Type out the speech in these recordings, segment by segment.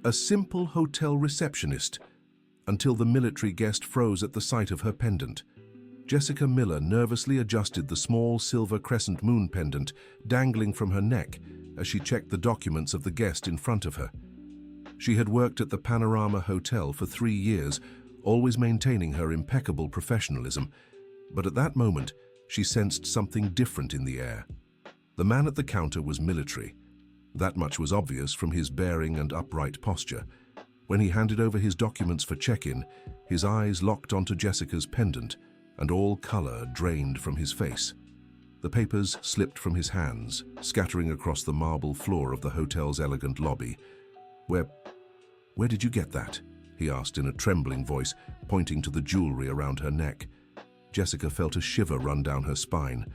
A simple hotel receptionist, until the military guest froze at the sight of her pendant. Jessica Miller nervously adjusted the small silver crescent moon pendant dangling from her neck as she checked the documents of the guest in front of her. She had worked at the Panorama Hotel for 3 years, always maintaining her impeccable professionalism, but at that moment she sensed something different in the air. The man at the counter was military. That much was obvious from his bearing and upright posture. When he handed over his documents for check-in, his eyes locked onto Jessica's pendant, and all color drained from his face. The papers slipped from his hands, scattering across the marble floor of the hotel's elegant lobby. Where did you get that?" he asked in a trembling voice, pointing to the jewelry around her neck. Jessica felt a shiver run down her spine.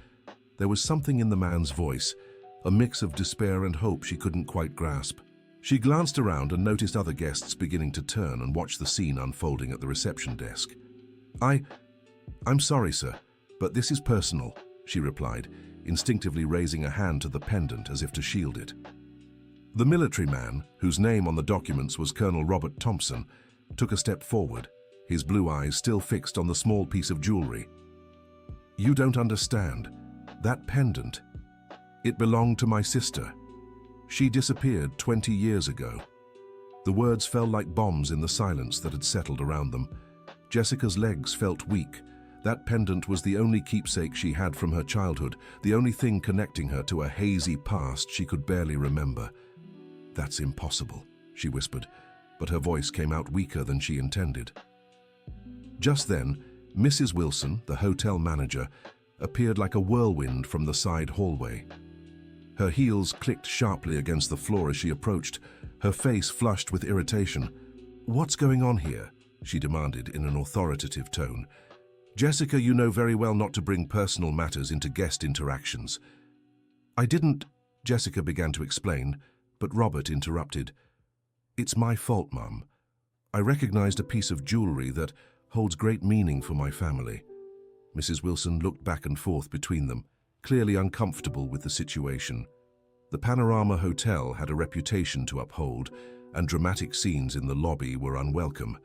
There was something in the man's voice, a mix of despair and hope she couldn't quite grasp. She glanced around and noticed other guests beginning to turn and watch the scene unfolding at the reception desk. I'm sorry, sir, but this is personal," she replied, instinctively raising a hand to the pendant as if to shield it. The military man, whose name on the documents was Colonel Robert Thompson, took a step forward, his blue eyes still fixed on the small piece of jewelry. "You don't understand. That pendant, it belonged to my sister. She disappeared 20 years ago." The words fell like bombs in the silence that had settled around them. Jessica's legs felt weak. That pendant was the only keepsake she had from her childhood, the only thing connecting her to a hazy past she could barely remember. "That's impossible," she whispered, but her voice came out weaker than she intended. Just then, Mrs. Wilson, the hotel manager, appeared like a whirlwind from the side hallway. Her heels clicked sharply against the floor as she approached, her face flushed with irritation. "What's going on here?" she demanded in an authoritative tone. "Jessica, you know very well not to bring personal matters into guest interactions." "I didn't," Jessica began to explain, but Robert interrupted. "It's my fault, Mum. I recognized a piece of jewelry that holds great meaning for my family." Mrs. Wilson looked back and forth between them, clearly uncomfortable with the situation. The Panorama Hotel had a reputation to uphold, and dramatic scenes in the lobby were unwelcome.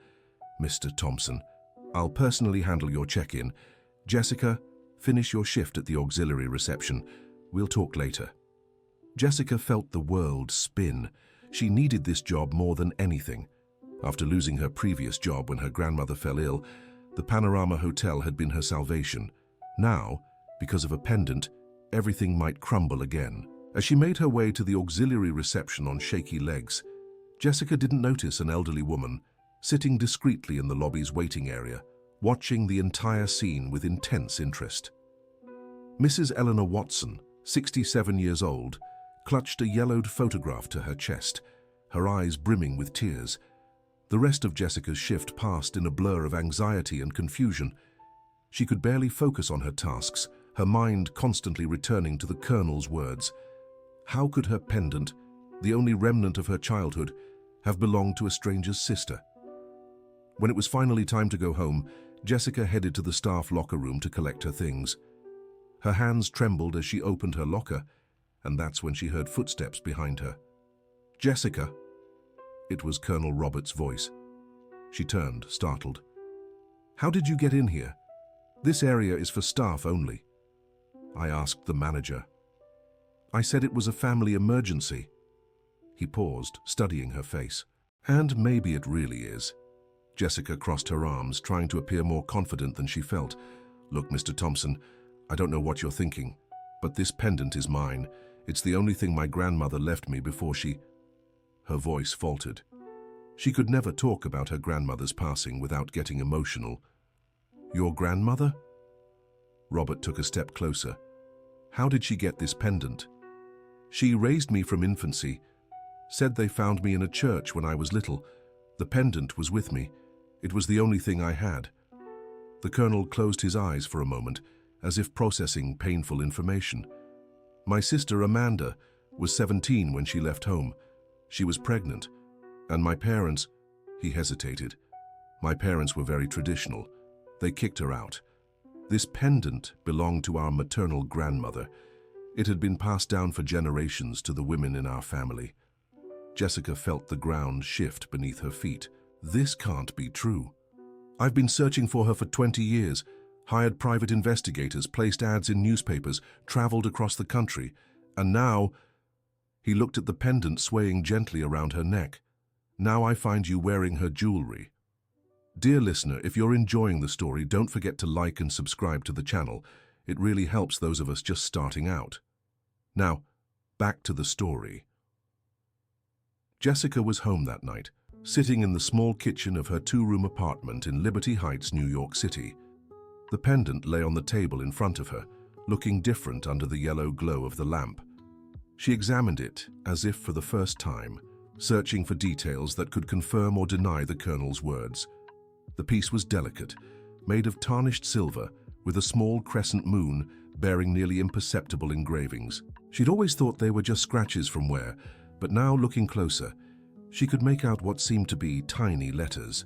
"Mr. Thompson, I'll personally handle your check-in. Jessica, finish your shift at the auxiliary reception. We'll talk later." Jessica felt the world spin. She needed this job more than anything. After losing her previous job when her grandmother fell ill, the Panorama Hotel had been her salvation. Now, because of a pendant, everything might crumble again. As she made her way to the auxiliary reception on shaky legs, Jessica didn't notice an elderly woman sitting discreetly in the lobby's waiting area, watching the entire scene with intense interest. Mrs. Eleanor Watson, 67 years old, clutched a yellowed photograph to her chest, her eyes brimming with tears. The rest of Jessica's shift passed in a blur of anxiety and confusion. She could barely focus on her tasks, her mind constantly returning to the Colonel's words. How could her pendant, the only remnant of her childhood, have belonged to a stranger's sister? When it was finally time to go home, Jessica headed to the staff locker room to collect her things. Her hands trembled as she opened her locker, and that's when she heard footsteps behind her. "Jessica!" It was Colonel Robert's voice. She turned, startled. "How did you get in here? This area is for staff only." I asked the manager. "I said it was a family emergency." He paused, studying her face. "And maybe it really is." Jessica crossed her arms, trying to appear more confident than she felt. "Look, Mr. Thompson, I don't know what you're thinking, but this pendant is mine. It's the only thing my grandmother left me before she—" Her voice faltered. She could never talk about her grandmother's passing without getting emotional. "Your grandmother?" Robert took a step closer. "How did she get this pendant?" "She raised me from infancy. Said they found me in a church when I was little. The pendant was with me. It was the only thing I had." The Colonel closed his eyes for a moment, as if processing painful information. "My sister Amanda was 17 when she left home. She was pregnant, and my parents—" He hesitated. "My parents were very traditional. They kicked her out. This pendant belonged to our maternal grandmother. It had been passed down for generations to the women in our family." Jessica felt the ground shift beneath her feet. This can't be true. I've been searching for her for 20 years, hired private investigators, placed ads in newspapers, traveled across the country, and now... He looked at the pendant swaying gently around her neck. Now I find you wearing her jewelry. Dear listener, if you're enjoying the story, don't forget to like and subscribe to the channel. It really helps those of us just starting out. Now, back to the story. Jessica was home that night, sitting in the small kitchen of her two-room apartment in Liberty Heights, New York City. The pendant lay on the table in front of her, looking different under the yellow glow of the lamp. She examined it as if for the first time, searching for details that could confirm or deny the Colonel's words. The piece was delicate, made of tarnished silver, with a small crescent moon bearing nearly imperceptible engravings. She'd always thought they were just scratches from wear, but now, looking closer, she could make out what seemed to be tiny letters.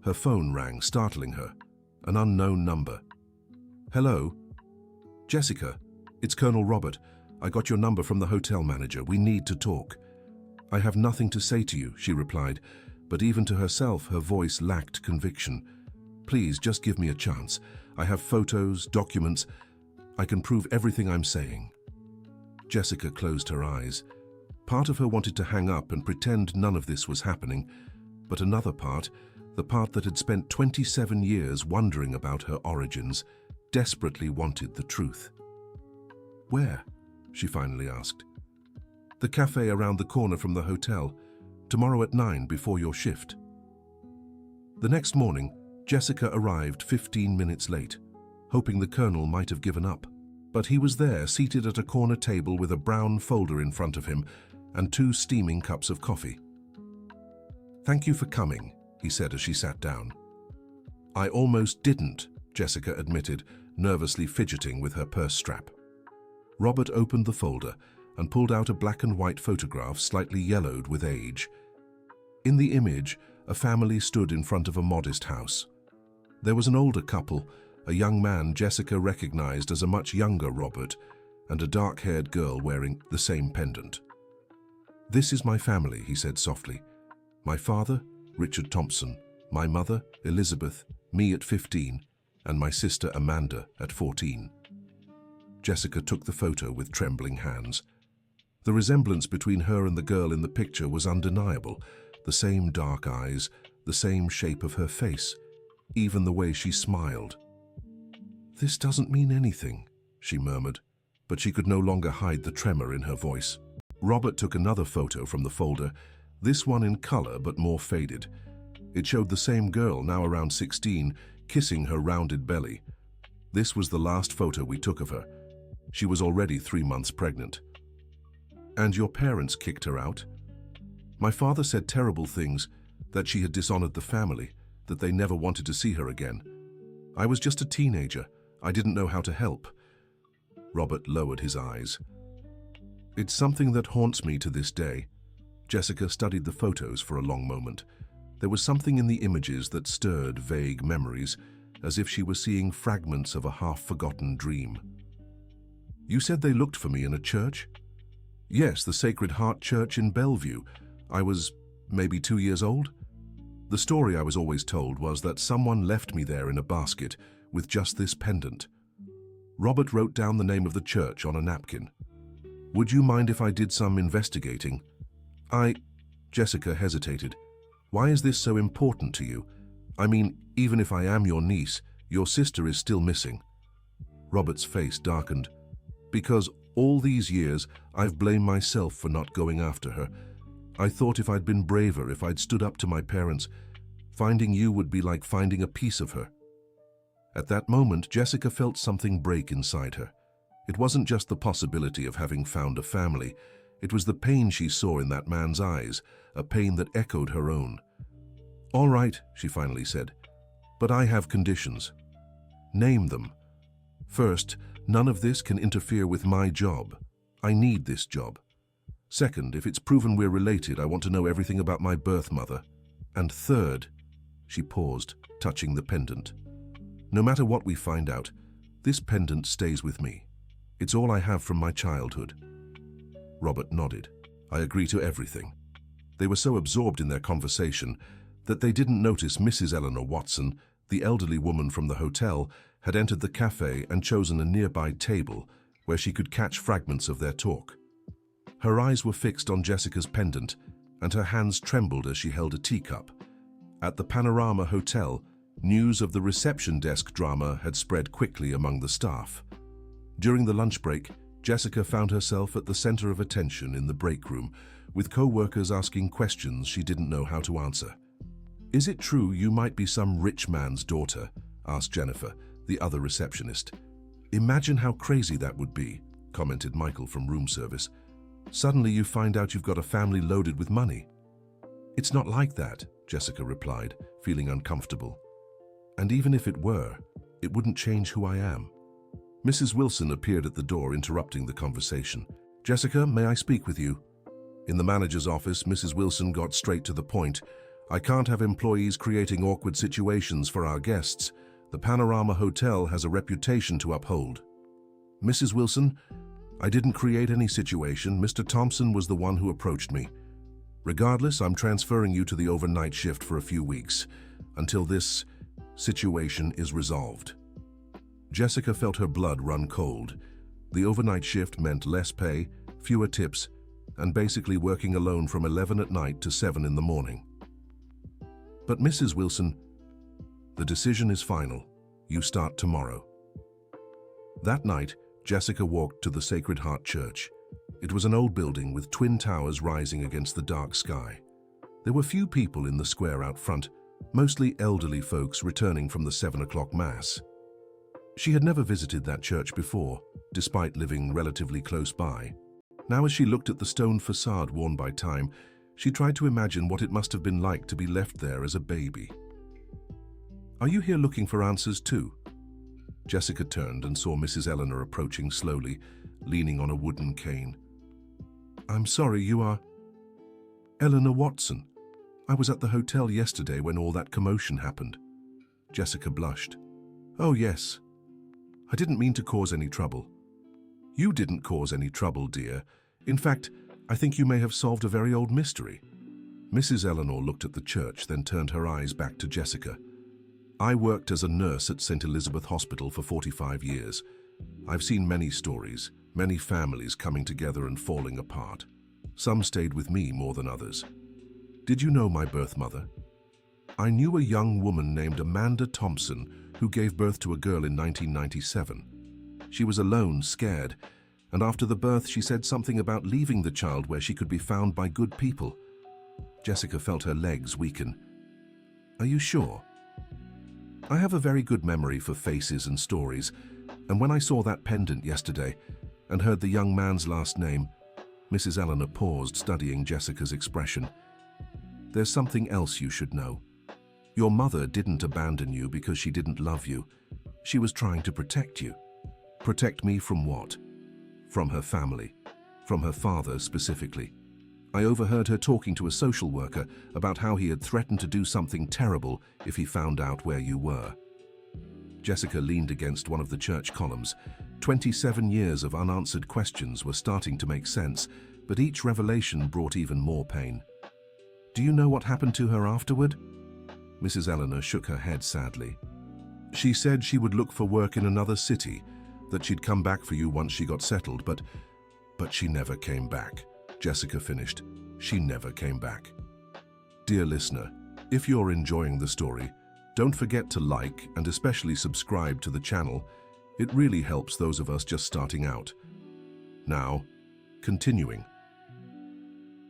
Her phone rang, startling her. An unknown number. Hello? Jessica, it's Colonel Robert. I got your number from the hotel manager. We need to talk. I have nothing to say to you, she replied, but even to herself, her voice lacked conviction. Please, just give me a chance. I have photos, documents. I can prove everything I'm saying. Jessica closed her eyes. Part of her wanted to hang up and pretend none of this was happening, but another part, the part that had spent 27 years wondering about her origins, desperately wanted the truth. Where? She finally asked. The cafe around the corner from the hotel, tomorrow at 9 before your shift. The next morning, Jessica arrived 15 minutes late, hoping the Colonel might have given up. But he was there, seated at a corner table with a brown folder in front of him and 2 steaming cups of coffee. Thank you for coming, he said as she sat down. I almost didn't, Jessica admitted, nervously fidgeting with her purse strap. Robert opened the folder and pulled out a black and white photograph slightly yellowed with age. In the image, a family stood in front of a modest house. There was an older couple, a young man Jessica recognized as a much younger Robert, and a dark-haired girl wearing the same pendant. This is my family, he said softly. My father, Richard Thompson, my mother, Elizabeth, me at 15, and my sister Amanda at 14. Jessica took the photo with trembling hands. The resemblance between her and the girl in the picture was undeniable. The same dark eyes, the same shape of her face, even the way she smiled. This doesn't mean anything, she murmured, but she could no longer hide the tremor in her voice. Robert took another photo from the folder, this one in color but more faded. It showed the same girl, now around 16, kissing her rounded belly. This was the last photo we took of her. She was already 3 months pregnant. And your parents kicked her out? My father said terrible things, that she had dishonored the family, that they never wanted to see her again. I was just a teenager. I didn't know how to help. Robert lowered his eyes. It's something that haunts me to this day. Jessica studied the photos for a long moment. There was something in the images that stirred vague memories, as if she was seeing fragments of a half-forgotten dream. You said they looked for me in a church? Yes, the Sacred Heart Church in Bellevue. I was maybe 2 years old. The story I was always told was that someone left me there in a basket with just this pendant. Robert wrote down the name of the church on a napkin. Would you mind if I did some investigating? Jessica hesitated. Why is this so important to you? I mean, even if I am your niece, your sister is still missing. Robert's face darkened. Because all these years, I've blamed myself for not going after her. I thought if I'd been braver, if I'd stood up to my parents, finding you would be like finding a piece of her. At that moment, Jessica felt something break inside her. It wasn't just the possibility of having found a family. It was the pain she saw in that man's eyes, a pain that echoed her own. All right, she finally said, but I have conditions. Name them. First, none of this can interfere with my job. I need this job. Second, if it's proven we're related, I want to know everything about my birth mother. And third, she paused, touching the pendant. No matter what we find out, this pendant stays with me. It's all I have from my childhood. Robert nodded. I agree to everything. They were so absorbed in their conversation that they didn't notice Mrs. Eleanor Watson, the elderly woman from the hotel, had entered the cafe and chosen a nearby table where she could catch fragments of their talk. Her eyes were fixed on Jessica's pendant, and her hands trembled as she held a teacup. At the Panorama Hotel, news of the reception desk drama had spread quickly among the staff. During the lunch break, Jessica found herself at the center of attention in the break room, with co-workers asking questions she didn't know how to answer. "Is it true you might be some rich man's daughter?" asked Jennifer, the other receptionist. "Imagine how crazy that would be," commented Michael from room service. "Suddenly you find out you've got a family loaded with money." "It's not like that," Jessica replied, feeling uncomfortable. "And even if it were, it wouldn't change who I am." Mrs. Wilson appeared at the door, interrupting the conversation. "Jessica, may I speak with you?" In the manager's office, Mrs. Wilson got straight to the point. "I can't have employees creating awkward situations for our guests. The Panorama Hotel has a reputation to uphold." "Mrs. Wilson, I didn't create any situation. Mr. Thompson was the one who approached me. Regardless, I'm transferring you to the overnight shift for a few weeks, until this situation is resolved." Jessica felt her blood run cold. The overnight shift meant less pay, fewer tips, and basically working alone from 11 at night to 7 in the morning. "But Mrs. Wilson, the decision is final. You start tomorrow." That night, Jessica walked to the Sacred Heart Church. It was an old building with twin towers rising against the dark sky. There were few people in the square out front, mostly elderly folks returning from the 7 o'clock Mass. She had never visited that church before, despite living relatively close by. Now, as she looked at the stone facade worn by time, she tried to imagine what it must have been like to be left there as a baby. "Are you here looking for answers too?" Jessica turned and saw Mrs. Eleanor approaching slowly, leaning on a wooden cane. "I'm sorry, you are..." "Eleanor Watson. I was at the hotel yesterday when all that commotion happened." Jessica blushed. "Oh yes. I didn't mean to cause any trouble." "You didn't cause any trouble, dear. In fact, I think you may have solved a very old mystery." Mrs. Eleanor looked at the church, then turned her eyes back to Jessica. "I worked as a nurse at St. Elizabeth Hospital for 45 years. I've seen many stories, many families coming together and falling apart. Some stayed with me more than others. Did you know my birth mother? I knew a young woman named Amanda Thompson who gave birth to a girl in 1997. She was alone, scared, and after the birth she said something about leaving the child where she could be found by good people." Jessica felt her legs weaken. "Are you sure?" "I have a very good memory for faces and stories, and when I saw that pendant yesterday and heard the young man's last name..." Mrs. Eleanor paused, studying Jessica's expression. "There's something else you should know. Your mother didn't abandon you because she didn't love you. She was trying to protect you." "Protect me from what?" "From her family. From her father specifically. I overheard her talking to a social worker about how he had threatened to do something terrible if he found out where you were." Jessica leaned against one of the church columns. 27 years of unanswered questions were starting to make sense, but each revelation brought even more pain. "Do you know what happened to her afterward?" Mrs. Eleanor shook her head sadly. "She said she would look for work in another city, that she'd come back for you once she got settled, but she never came back." Jessica finished. "She never came back." Dear listener, if you're enjoying the story, don't forget to like and especially subscribe to the channel. It really helps those of us just starting out. Now, continuing.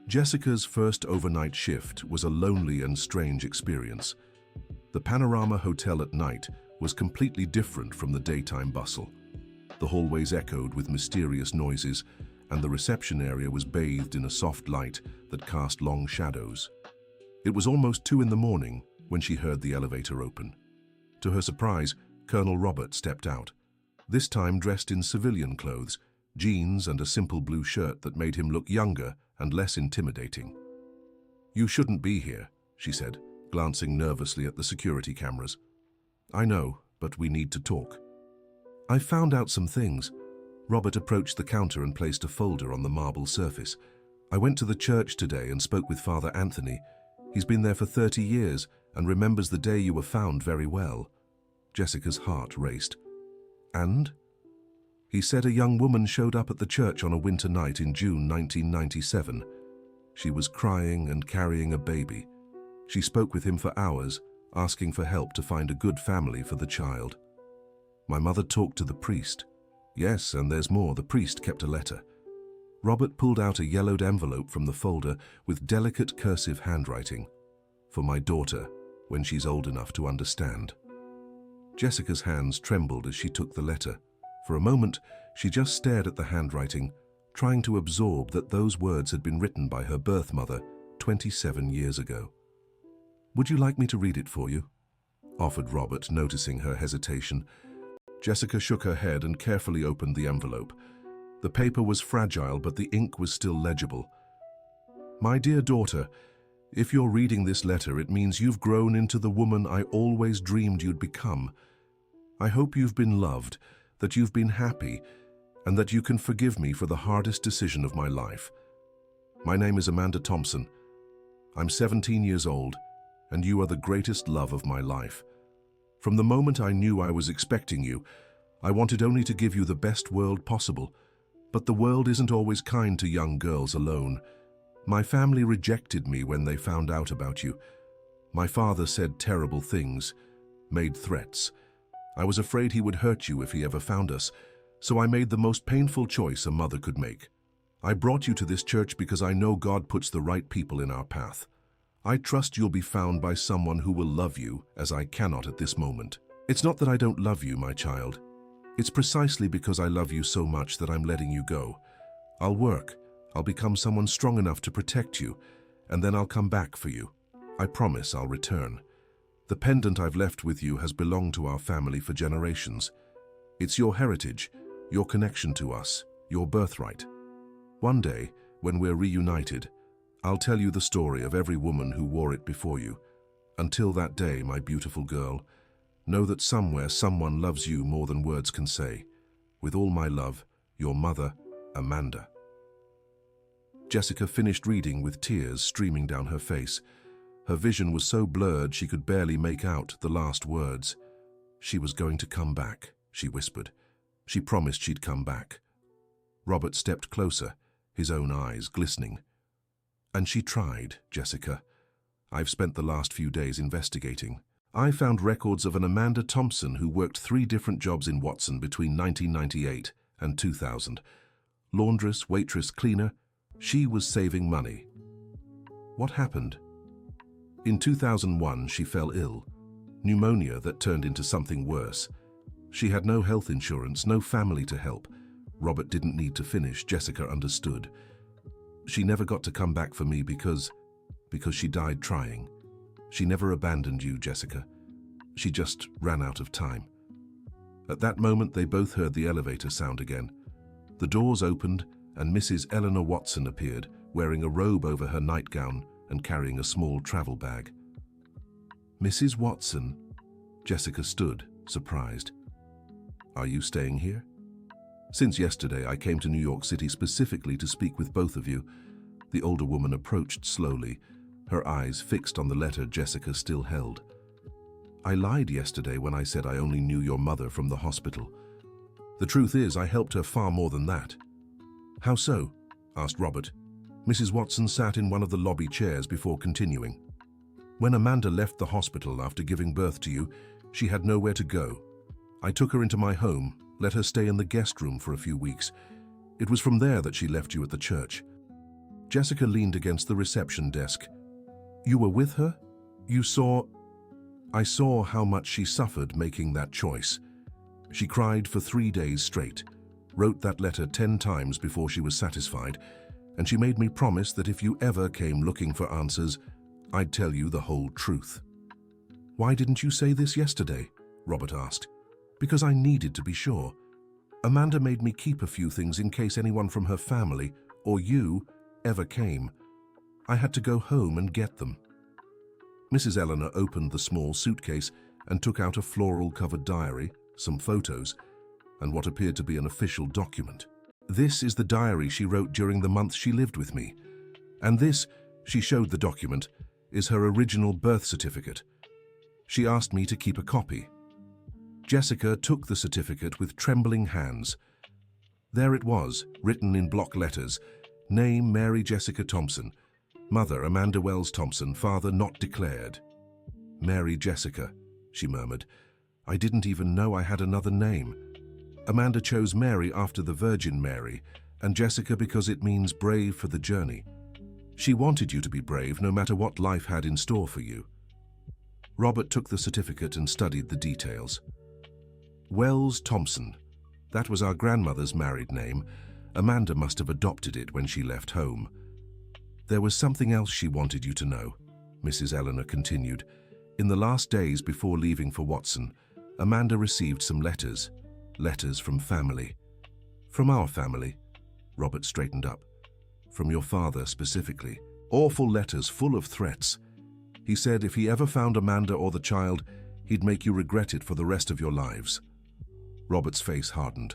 Jessica's first overnight shift was a lonely and strange experience. The Panorama Hotel at night was completely different from the daytime bustle. The hallways echoed with mysterious noises, and the reception area was bathed in a soft light that cast long shadows. It was almost 2 in the morning when she heard the elevator open. To her surprise, Colonel Robert stepped out, this time dressed in civilian clothes, jeans and a simple blue shirt that made him look younger and less intimidating. "You shouldn't be here," she said, glancing nervously at the security cameras. "I know, but we need to talk." "I've found out some things." Robert approached the counter and placed a folder on the marble surface. I went to the church today and spoke with Father Anthony. He's been there for 30 years and remembers the day you were found very well. Jessica's heart raced. And? He said a young woman showed up at the church on a winter night in June 1997. She was crying and carrying a baby. She spoke with him for hours, asking for help to find a good family for the child. My mother talked to the priest. Yes, and there's more. The priest kept a letter. Robert pulled out a yellowed envelope from the folder with delicate cursive handwriting. For my daughter, when she's old enough to understand. Jessica's hands trembled as she took the letter. For a moment, she just stared at the handwriting, trying to absorb that those words had been written by her birth mother 27 years ago. "Would you like me to read it for you?" offered Robert, noticing her hesitation. Jessica shook her head and carefully opened the envelope. The paper was fragile, but the ink was still legible. "My dear daughter, if you're reading this letter, it means you've grown into the woman I always dreamed you'd become. I hope you've been loved, that you've been happy, and that you can forgive me for the hardest decision of my life. My name is Amanda Thompson. I'm 17 years old, and you are the greatest love of my life. From the moment I knew I was expecting you, I wanted only to give you the best world possible. But the world isn't always kind to young girls alone. My family rejected me when they found out about you. My father said terrible things, made threats. I was afraid he would hurt you if he ever found us, so I made the most painful choice a mother could make. I brought you to this church because I know God puts the right people in our path. I trust you'll be found by someone who will love you as I cannot at this moment. It's not that I don't love you, my child. It's precisely because I love you so much that I'm letting you go. I'll work. I'll become someone strong enough to protect you, and then I'll come back for you. I promise I'll return. The pendant I've left with you has belonged to our family for generations. It's your heritage, your connection to us, your birthright. One day, when we're reunited, I'll tell you the story of every woman who wore it before you. Until that day, my beautiful girl, know that somewhere someone loves you more than words can say. With all my love, your mother, Amanda." Jessica finished reading with tears streaming down her face. Her vision was so blurred she could barely make out the last words. "She was going to come back," she whispered. "She promised she'd come back." Robert stepped closer, his own eyes glistening. "And she tried, Jessica. I've spent the last few days investigating. I found records of an Amanda Thompson who worked 3 different jobs in Watson between 1998 and 2000. Laundress, waitress, cleaner. She was saving money." "What happened?" "In 2001, she fell ill. Pneumonia that turned into something worse. She had no health insurance, no family to help." Robert didn't need to finish. Jessica understood. "She never got to come back for me because she died trying. She never abandoned you, Jessica. She just ran out of time." At that moment, they both heard the elevator sound again. The doors opened, and Mrs. Eleanor Watson appeared, wearing a robe over her nightgown and carrying a small travel bag. "Mrs. Watson?" Jessica stood, surprised. "Are you staying here?" "Since yesterday, I came to New York City specifically to speak with both of you." The older woman approached slowly, her eyes fixed on the letter Jessica still held. "I lied yesterday when I said I only knew your mother from the hospital. The truth is, I helped her far more than that." "How so?" asked Robert. Mrs. Watson sat in one of the lobby chairs before continuing. "When Amanda left the hospital after giving birth to you, she had nowhere to go. I took her into my home, let her stay in the guest room for a few weeks. It was from there that she left you at the church." Jessica leaned against the reception desk. "You were with her? You saw—" "I saw how much she suffered making that choice. She cried for 3 days straight, wrote that letter 10 times before she was satisfied, and she made me promise that if you ever came looking for answers, I'd tell you the whole truth." "Why didn't you say this yesterday?" Robert asked. "Because I needed to be sure. Amanda made me keep a few things in case anyone from her family, or you, ever came. I had to go home and get them." Mrs. Eleanor opened the small suitcase and took out a floral-covered diary, some photos, and what appeared to be an official document. "This is the diary she wrote during the month she lived with me. And this, she showed the document, is her original birth certificate. She asked me to keep a copy. Jessica took the certificate with trembling hands. There it was, written in block letters. Name Mary Jessica Thompson. Mother Amanda Wells Thompson, father not declared. Mary Jessica, she murmured. I didn't even know I had another name. Amanda chose Mary after the Virgin Mary, and Jessica because it means brave for the journey. She wanted you to be brave no matter what life had in store for you. Robert took the certificate and studied the details. Wells Thompson. That was our grandmother's married name. Amanda must have adopted it when she left home. There was something else she wanted you to know, Mrs. Eleanor continued. In the last days before leaving for Watson, Amanda received some letters from family. From our family, Robert straightened up. From your father specifically. Awful letters full of threats. He said if he ever found Amanda or the child, he'd make you regret it for the rest of your lives. Robert's face hardened.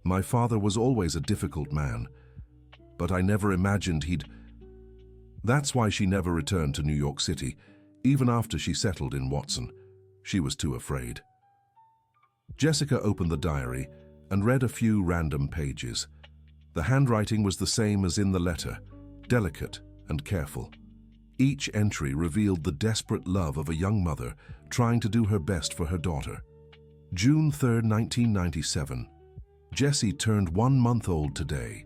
My father was always a difficult man, but I never imagined he'd... That's why she never returned to New York City, even after she settled in Watson. She was too afraid. Jessica opened the diary and read a few random pages. The handwriting was the same as in the letter, delicate and careful. Each entry revealed the desperate love of a young mother trying to do her best for her daughter. June 3, 1997. Jessie turned 1 month old today.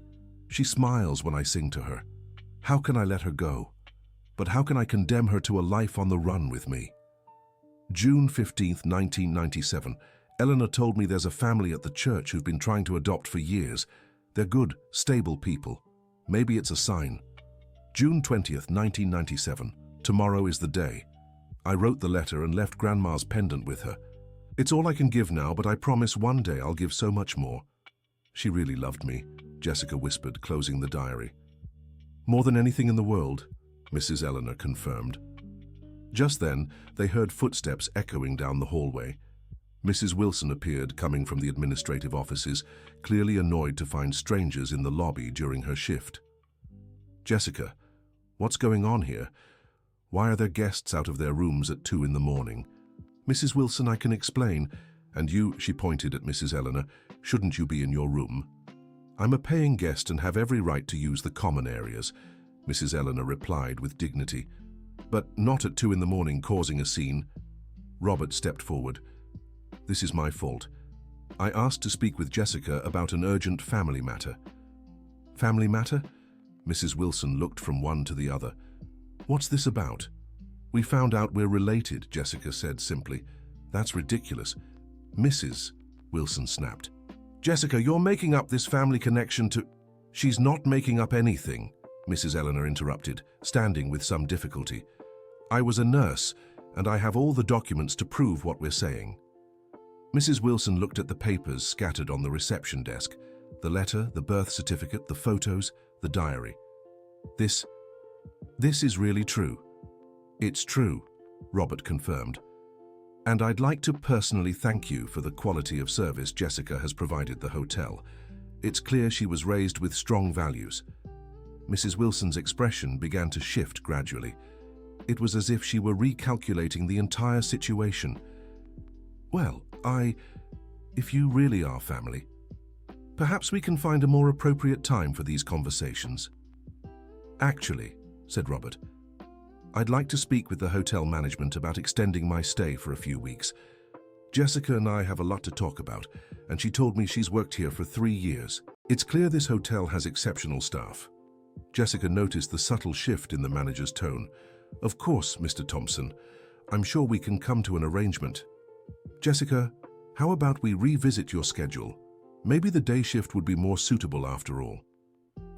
She smiles when I sing to her. How can I let her go? But how can I condemn her to a life on the run with me? June 15, 1997. Eleanor told me there's a family at the church who've been trying to adopt for years. They're good, stable people. Maybe it's a sign. June 20th, 1997. Tomorrow is the day. I wrote the letter and left Grandma's pendant with her. It's all I can give now, but I promise one day I'll give so much more. She really loved me, Jessica whispered, closing the diary. More than anything in the world, Mrs. Eleanor confirmed. Just then, they heard footsteps echoing down the hallway. Mrs. Wilson appeared, coming from the administrative offices, clearly annoyed to find strangers in the lobby during her shift. Jessica, what's going on here? Why are there guests out of their rooms at 2 in the morning? Mrs. Wilson, I can explain. And you, she pointed at Mrs. Eleanor, shouldn't you be in your room? I'm a paying guest and have every right to use the common areas, Mrs. Eleanor replied with dignity. But not at 2 in the morning causing a scene. Robert stepped forward. This is my fault. I asked to speak with Jessica about an urgent family matter. Family matter? Mrs. Wilson looked from one to the other. What's this about? We found out we're related, Jessica said simply. That's ridiculous. Mrs. Wilson snapped. Jessica, you're making up this family connection to... She's not making up anything, Mrs. Eleanor interrupted, standing with some difficulty. I was a nurse, and I have all the documents to prove what we're saying. Mrs. Wilson looked at the papers scattered on the reception desk, the letter, the birth certificate, the photos, the diary. This is really true. It's true, Robert confirmed. And I'd like to personally thank you for the quality of service Jessica has provided the hotel. It's clear she was raised with strong values. Mrs. Wilson's expression began to shift gradually. It was as if she were recalculating the entire situation. Well, if you really are family, perhaps we can find a more appropriate time for these conversations. Actually, said Robert, I'd like to speak with the hotel management about extending my stay for a few weeks. Jessica and I have a lot to talk about, and she told me she's worked here for 3 years. It's clear this hotel has exceptional staff. Jessica noticed the subtle shift in the manager's tone. Of course, Mr. Thompson. I'm sure we can come to an arrangement. Jessica, how about we revisit your schedule? Maybe the day shift would be more suitable after all.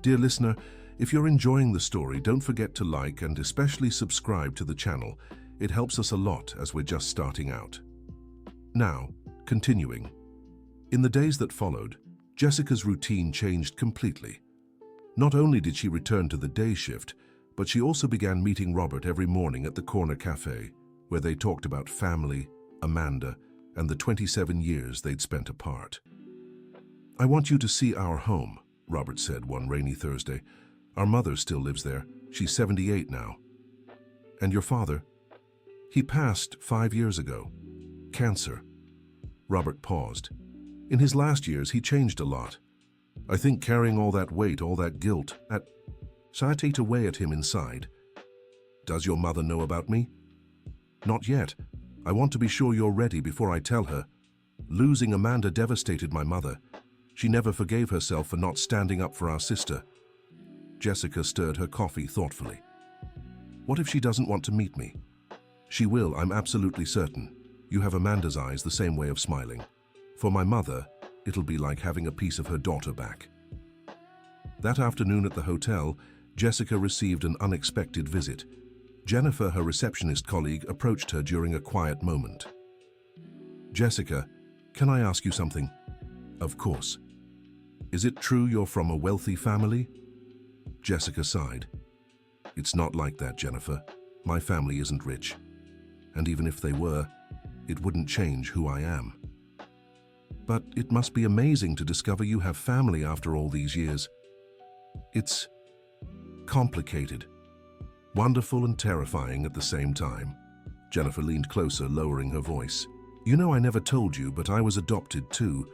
Dear listener, if you're enjoying the story, don't forget to like and especially subscribe to the channel. It helps us a lot as we're just starting out. Now, continuing. In the days that followed, Jessica's routine changed completely. Not only did she return to the day shift, but she also began meeting Robert every morning at the corner cafe, where they talked about family, Amanda, and the 27 years they'd spent apart. I want you to see our home, Robert said one rainy Thursday. Our mother still lives there. She's 78 now. And your father? He passed 5 years ago. Cancer. Robert paused. In his last years, he changed a lot. I think carrying all that weight, all that guilt, Sayat ate away at him inside. Does your mother know about me? Not yet. I want to be sure you're ready before I tell her. Losing Amanda devastated my mother. She never forgave herself for not standing up for our sister. Jessica stirred her coffee thoughtfully. What if she doesn't want to meet me? She will, I'm absolutely certain. You have Amanda's eyes the same way of smiling. For my mother, it'll be like having a piece of her daughter back. That afternoon at the hotel, Jessica received an unexpected visit. Jennifer, her receptionist colleague, approached her during a quiet moment. Jessica, can I ask you something? Of course. Is it true you're from a wealthy family? Jessica sighed. It's not like that, Jennifer. My family isn't rich. And even if they were, it wouldn't change who I am. But it must be amazing to discover you have family after all these years. It's complicated, wonderful and terrifying at the same time. Jennifer leaned closer, lowering her voice. You know, I never told you, but I was adopted too.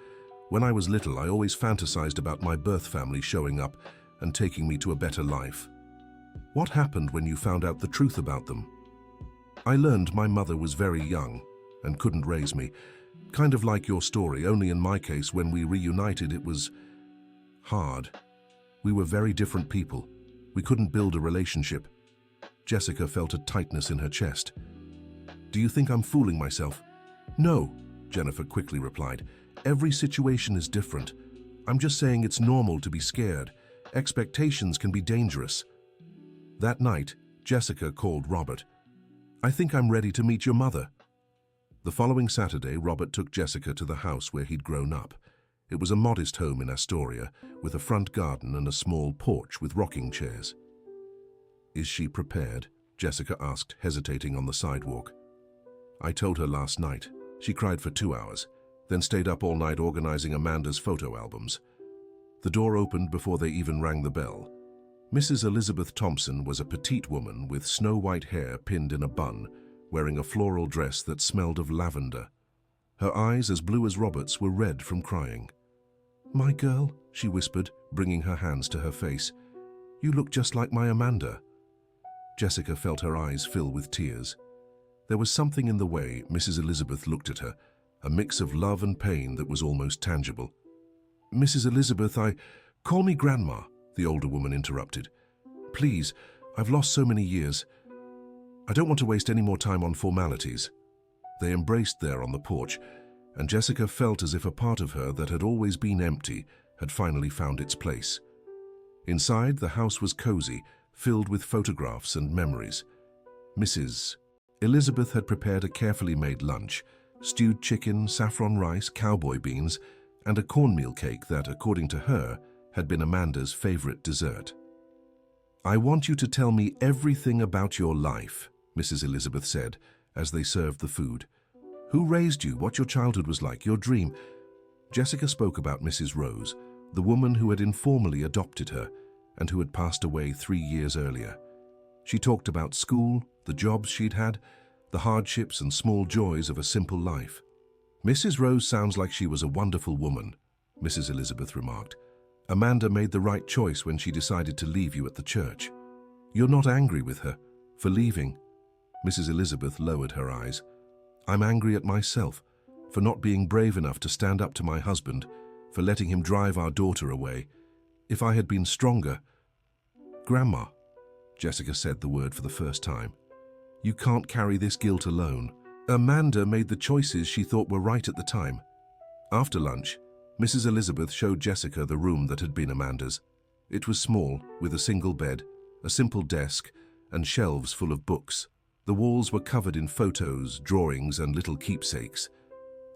When I was little, I always fantasized about my birth family showing up and taking me to a better life. What happened when you found out the truth about them? I learned my mother was very young and couldn't raise me. Kind of like your story, only in my case, when we reunited, it was hard. We were very different people. We couldn't build a relationship. Jessica felt a tightness in her chest. Do you think I'm fooling myself? No, Jennifer quickly replied. Every situation is different. I'm just saying it's normal to be scared. Expectations can be dangerous. That night, Jessica called Robert. I think I'm ready to meet your mother. The following Saturday, Robert took Jessica to the house where he'd grown up. It was a modest home in Astoria, with a front garden and a small porch with rocking chairs. Is she prepared? Jessica asked, hesitating on the sidewalk. I told her last night. She cried for 2 hours, then stayed up all night organizing Amanda's photo albums. The door opened before they even rang the bell. Mrs. Elizabeth Thompson was a petite woman with snow-white hair pinned in a bun, wearing a floral dress that smelled of lavender. Her eyes, as blue as Robert's, were red from crying. My girl, she whispered, bringing her hands to her face. You look just like my Amanda. Jessica felt her eyes fill with tears. There was something in the way Mrs. Elizabeth looked at her, a mix of love and pain that was almost tangible. Mrs. Elizabeth, Call me Grandma, the older woman interrupted. Please, I've lost so many years. I don't want to waste any more time on formalities. They embraced there on the porch, and Jessica felt as if a part of her that had always been empty had finally found its place. Inside, the house was cozy, filled with photographs and memories. Mrs. Elizabeth had prepared a carefully made lunch, stewed chicken, saffron rice, cowboy beans, and a cornmeal cake that, according to her, had been Amanda's favorite dessert. I want you to tell me everything about your life, Mrs. Elizabeth said, as they served the food. Who raised you, what your childhood was like, your dream? Jessica spoke about Mrs. Rose, the woman who had informally adopted her and who had passed away 3 years earlier. She talked about school, the jobs she'd had, the hardships and small joys of a simple life. Mrs. Rose sounds like she was a wonderful woman, Mrs. Elizabeth remarked. Amanda made the right choice when she decided to leave you at the church. You're not angry with her for leaving? Mrs. Elizabeth lowered her eyes. I'm angry at myself for not being brave enough to stand up to my husband, for letting him drive our daughter away. If I had been stronger... Grandma, Jessica said the word for the first time. You can't carry this guilt alone. Amanda made the choices she thought were right at the time. After lunch, Mrs. Elizabeth showed Jessica the room that had been Amanda's. It was small, with a single bed, a simple desk, and shelves full of books. The walls were covered in photos, drawings, and little keepsakes.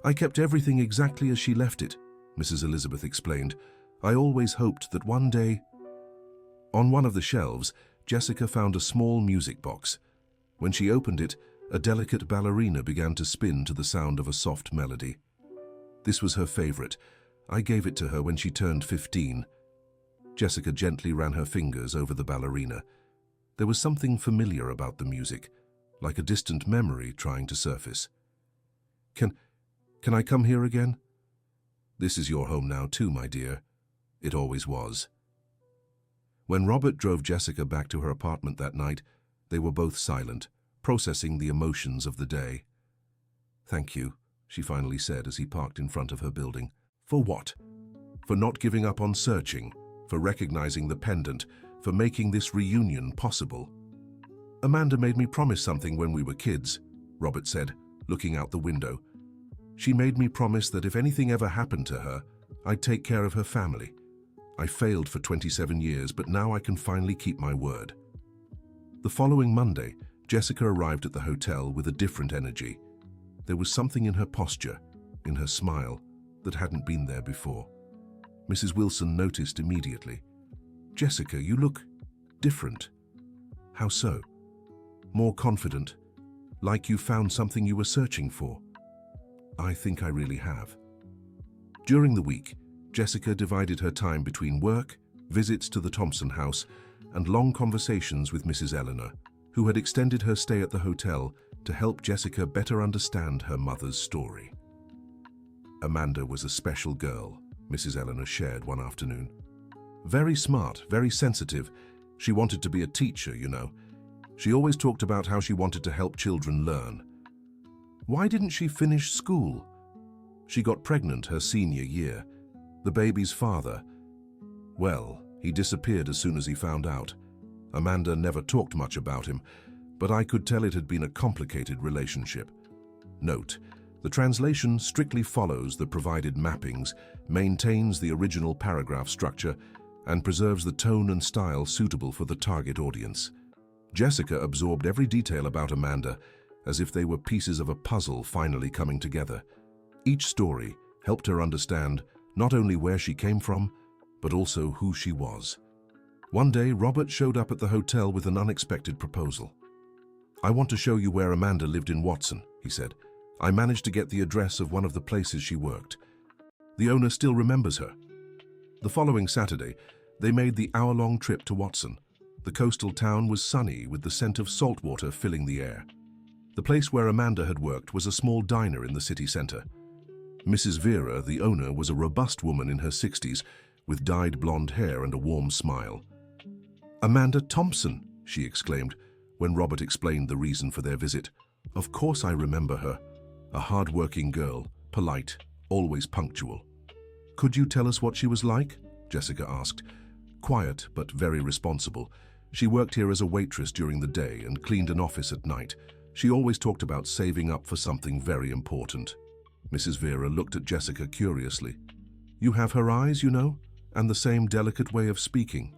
I kept everything exactly as she left it, Mrs. Elizabeth explained. I always hoped that one day... On one of the shelves, Jessica found a small music box. When she opened it, a delicate ballerina began to spin to the sound of a soft melody. This was her favorite. I gave it to her when she turned 15. Jessica gently ran her fingers over the ballerina. There was something familiar about the music, like a distant memory trying to surface. Can I come here again? This is your home now too, my dear. It always was. When Robert drove Jessica back to her apartment that night, they were both silent, processing the emotions of the day. "Thank you," she finally said as he parked in front of her building. "For what? For not giving up on searching, for recognizing the pendant, for making this reunion possible." "Amanda made me promise something when we were kids," Robert said, looking out the window. "She made me promise that if anything ever happened to her, I'd take care of her family. I failed for 27 years, but now I can finally keep my word." The following Monday, Jessica arrived at the hotel with a different energy. There was something in her posture, in her smile, that hadn't been there before. Mrs. Wilson noticed immediately. "Jessica, you look different." "How so?" "More confident, like you found something you were searching for." "I think I really have." During the week, Jessica divided her time between work, visits to the Thompson house, and long conversations with Mrs. Eleanor, who had extended her stay at the hotel to help Jessica better understand her mother's story. "Amanda was a special girl," Mrs. Eleanor shared one afternoon. "Very smart, very sensitive. She wanted to be a teacher, you know. She always talked about how she wanted to help children learn." "Why didn't she finish school?" "She got pregnant her senior year. The baby's father, well, he disappeared as soon as he found out. Amanda never talked much about him, but I could tell it had been a complicated relationship." Note: the translation strictly follows the provided mappings, maintains the original paragraph structure, and preserves the tone and style suitable for the target audience. Jessica absorbed every detail about Amanda, as if they were pieces of a puzzle finally coming together. Each story helped her understand not only where she came from, but also who she was. One day, Robert showed up at the hotel with an unexpected proposal. "I want to show you where Amanda lived in Watson," he said. "I managed to get the address of one of the places she worked. The owner still remembers her." The following Saturday, they made the hour-long trip to Watson. The coastal town was sunny, with the scent of salt water filling the air. The place where Amanda had worked was a small diner in the city center. Mrs. Vera, the owner, was a robust woman in her 60s, with dyed blonde hair and a warm smile. "Amanda Thompson," she exclaimed, when Robert explained the reason for their visit. "Of course I remember her. A hard-working girl, polite, always punctual." "Could you tell us what she was like?" Jessica asked. "Quiet, but very responsible. She worked here as a waitress during the day and cleaned an office at night. She always talked about saving up for something very important." Mrs. Vera looked at Jessica curiously. "You have her eyes, you know, and the same delicate way of speaking."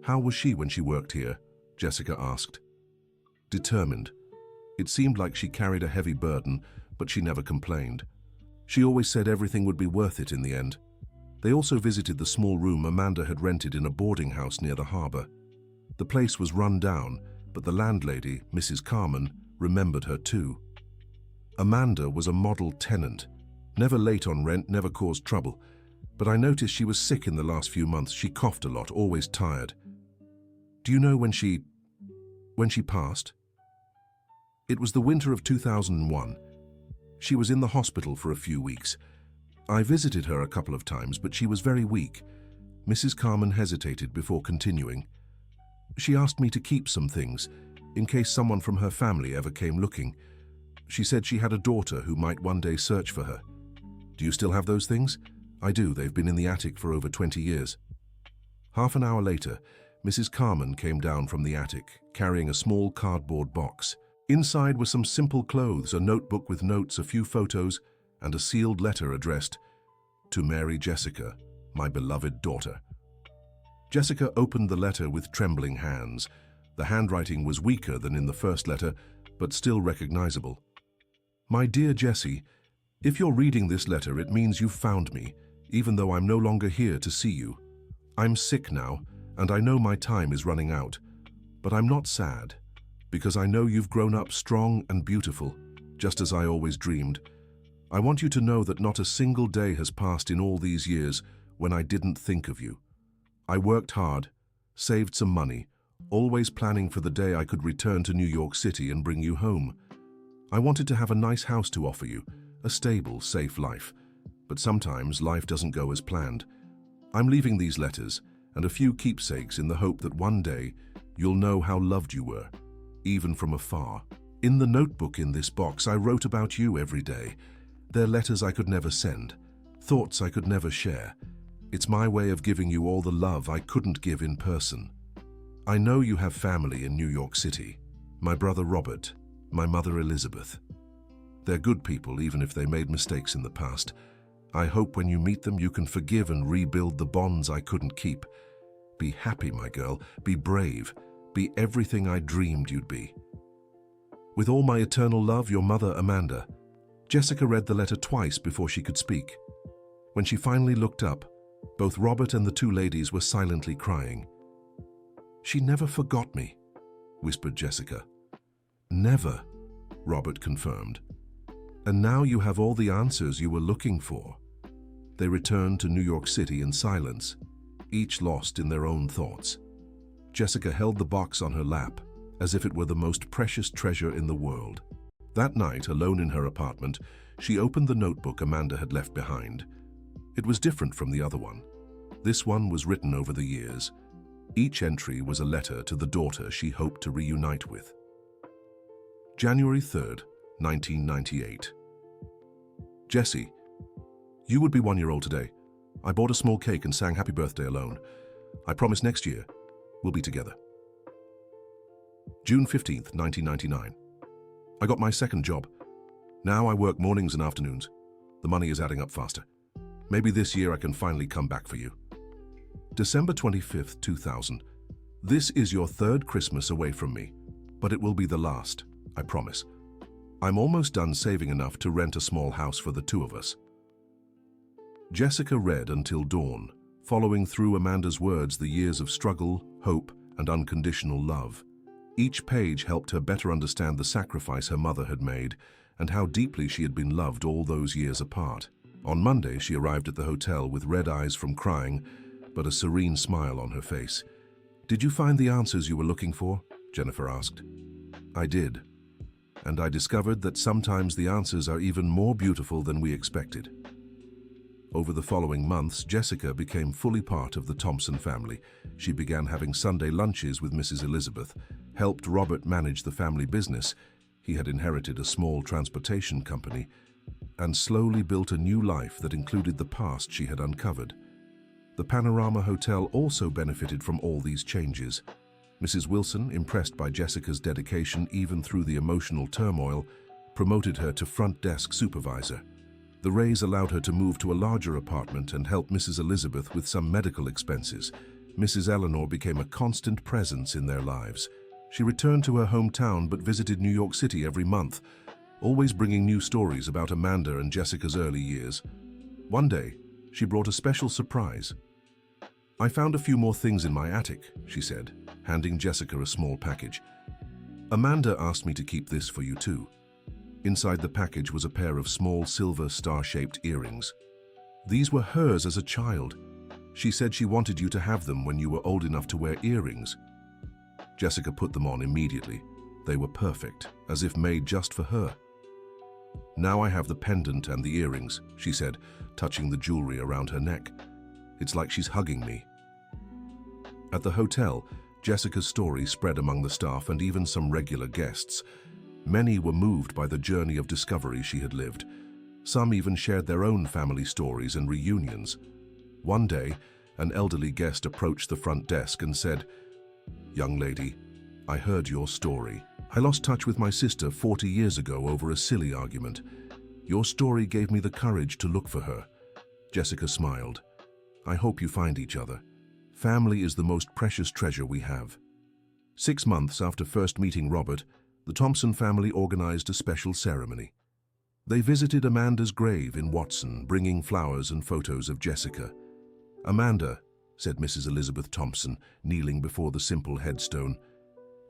"How was she when she worked here?" Jessica asked. "Determined. It seemed like she carried a heavy burden, but she never complained. She always said everything would be worth it in the end." They also visited the small room Amanda had rented in a boarding house near the harbor. The place was run down, but the landlady, Mrs. Carmen, remembered her too. "Amanda was a model tenant. Never late on rent, never caused trouble. But I noticed she was sick in the last few months. She coughed a lot, always tired." "Do you know when she passed?" "It was the winter of 2001. She was in the hospital for a few weeks. I visited her a couple of times, but she was very weak." Mrs. Carmen hesitated before continuing. "She asked me to keep some things, in case someone from her family ever came looking. She said she had a daughter who might one day search for her." "Do you still have those things?" "I do. They've been in the attic for over 20 years. Half an hour later, Mrs. Carmen came down from the attic, carrying a small cardboard box. Inside were some simple clothes, a notebook with notes, a few photos, and a sealed letter addressed, "To Mary Jessica, my beloved daughter." Jessica opened the letter with trembling hands. The handwriting was weaker than in the first letter, but still recognizable. "My dear Jessie, if you're reading this letter, it means you've found me, even though I'm no longer here to see you. I'm sick now, and I know my time is running out. But I'm not sad, because I know you've grown up strong and beautiful, just as I always dreamed. I want you to know that not a single day has passed in all these years when I didn't think of you. I worked hard, saved some money, always planning for the day I could return to New York City and bring you home. I wanted to have a nice house to offer you, a stable, safe life. But sometimes life doesn't go as planned. I'm leaving these letters and a few keepsakes in the hope that one day you'll know how loved you were, even from afar. In the notebook in this box, I wrote about you every day. They're letters I could never send, thoughts I could never share. It's my way of giving you all the love I couldn't give in person. I know you have family in New York City. My brother Robert, my mother Elizabeth. They're good people, even if they made mistakes in the past. I hope when you meet them you can forgive and rebuild the bonds I couldn't keep. Be happy, my girl. Be brave. Be everything I dreamed you'd be. With all my eternal love, your mother, Amanda. Jessica read the letter twice before she could speak. When she finally looked up, both Robert and the two ladies were silently crying. She never forgot me, whispered Jessica. Never, Robert confirmed. And now you have all the answers you were looking for. They returned to New York City in silence, each lost in their own thoughts. Jessica held the box on her lap, as if it were the most precious treasure in the world. That night, alone in her apartment, she opened the notebook Amanda had left behind. It was different from the other one. This one was written over the years. Each entry was a letter to the daughter she hoped to reunite with. January 3rd, 1998. Jessie, you would be 1 year old today. I bought a small cake and sang happy birthday alone. I promise next year we'll be together. June 15th, 1999. I got my second job. Now I work mornings and afternoons. The money is adding up faster. Maybe this year I can finally come back for you. December 25th, 2000. This is your third Christmas away from me, but it will be the last, I promise. I'm almost done saving enough to rent a small house for the two of us. Jessica read until dawn, following through Amanda's words the years of struggle, hope, and unconditional love. Each page helped her better understand the sacrifice her mother had made and how deeply she had been loved all those years apart. On Monday, she arrived at the hotel with red eyes from crying, but a serene smile on her face. "Did you find the answers you were looking for?" Jennifer asked. "I did. And I discovered that sometimes the answers are even more beautiful than we expected." Over the following months, Jessica became fully part of the Thompson family. She began having Sunday lunches with Mrs. Elizabeth, helped Robert manage the family business — he had inherited a small transportation company — and slowly built a new life that included the past she had uncovered. The Panorama Hotel also benefited from all these changes. Mrs. Wilson, impressed by Jessica's dedication even through the emotional turmoil, promoted her to front desk supervisor. The raise allowed her to move to a larger apartment and help Mrs. Elizabeth with some medical expenses. Mrs. Eleanor became a constant presence in their lives. She returned to her hometown but visited New York City every month, always bringing new stories about Amanda and Jessica's early years. One day, she brought a special surprise. "I found a few more things in my attic," she said, handing Jessica a small package. "Amanda asked me to keep this for you too." Inside the package was a pair of small silver star-shaped earrings. These were hers as a child. She said she wanted you to have them when you were old enough to wear earrings. Jessica put them on immediately. They were perfect, as if made just for her. "Now I have the pendant and the earrings," she said, touching the jewelry around her neck. "It's like she's hugging me." At the hotel, Jessica's story spread among the staff and even some regular guests. Many were moved by the journey of discovery she had lived. Some even shared their own family stories and reunions. One day, an elderly guest approached the front desk and said, "Young lady, I heard your story. I lost touch with my sister 40 years ago over a silly argument. Your story gave me the courage to look for her." Jessica smiled. "I hope you find each other. Family is the most precious treasure we have." 6 months after first meeting Robert, the Thompson family organized a special ceremony. They visited Amanda's grave in Watson, bringing flowers and photos of Jessica. "Amanda," said Mrs. Elizabeth Thompson, kneeling before the simple headstone,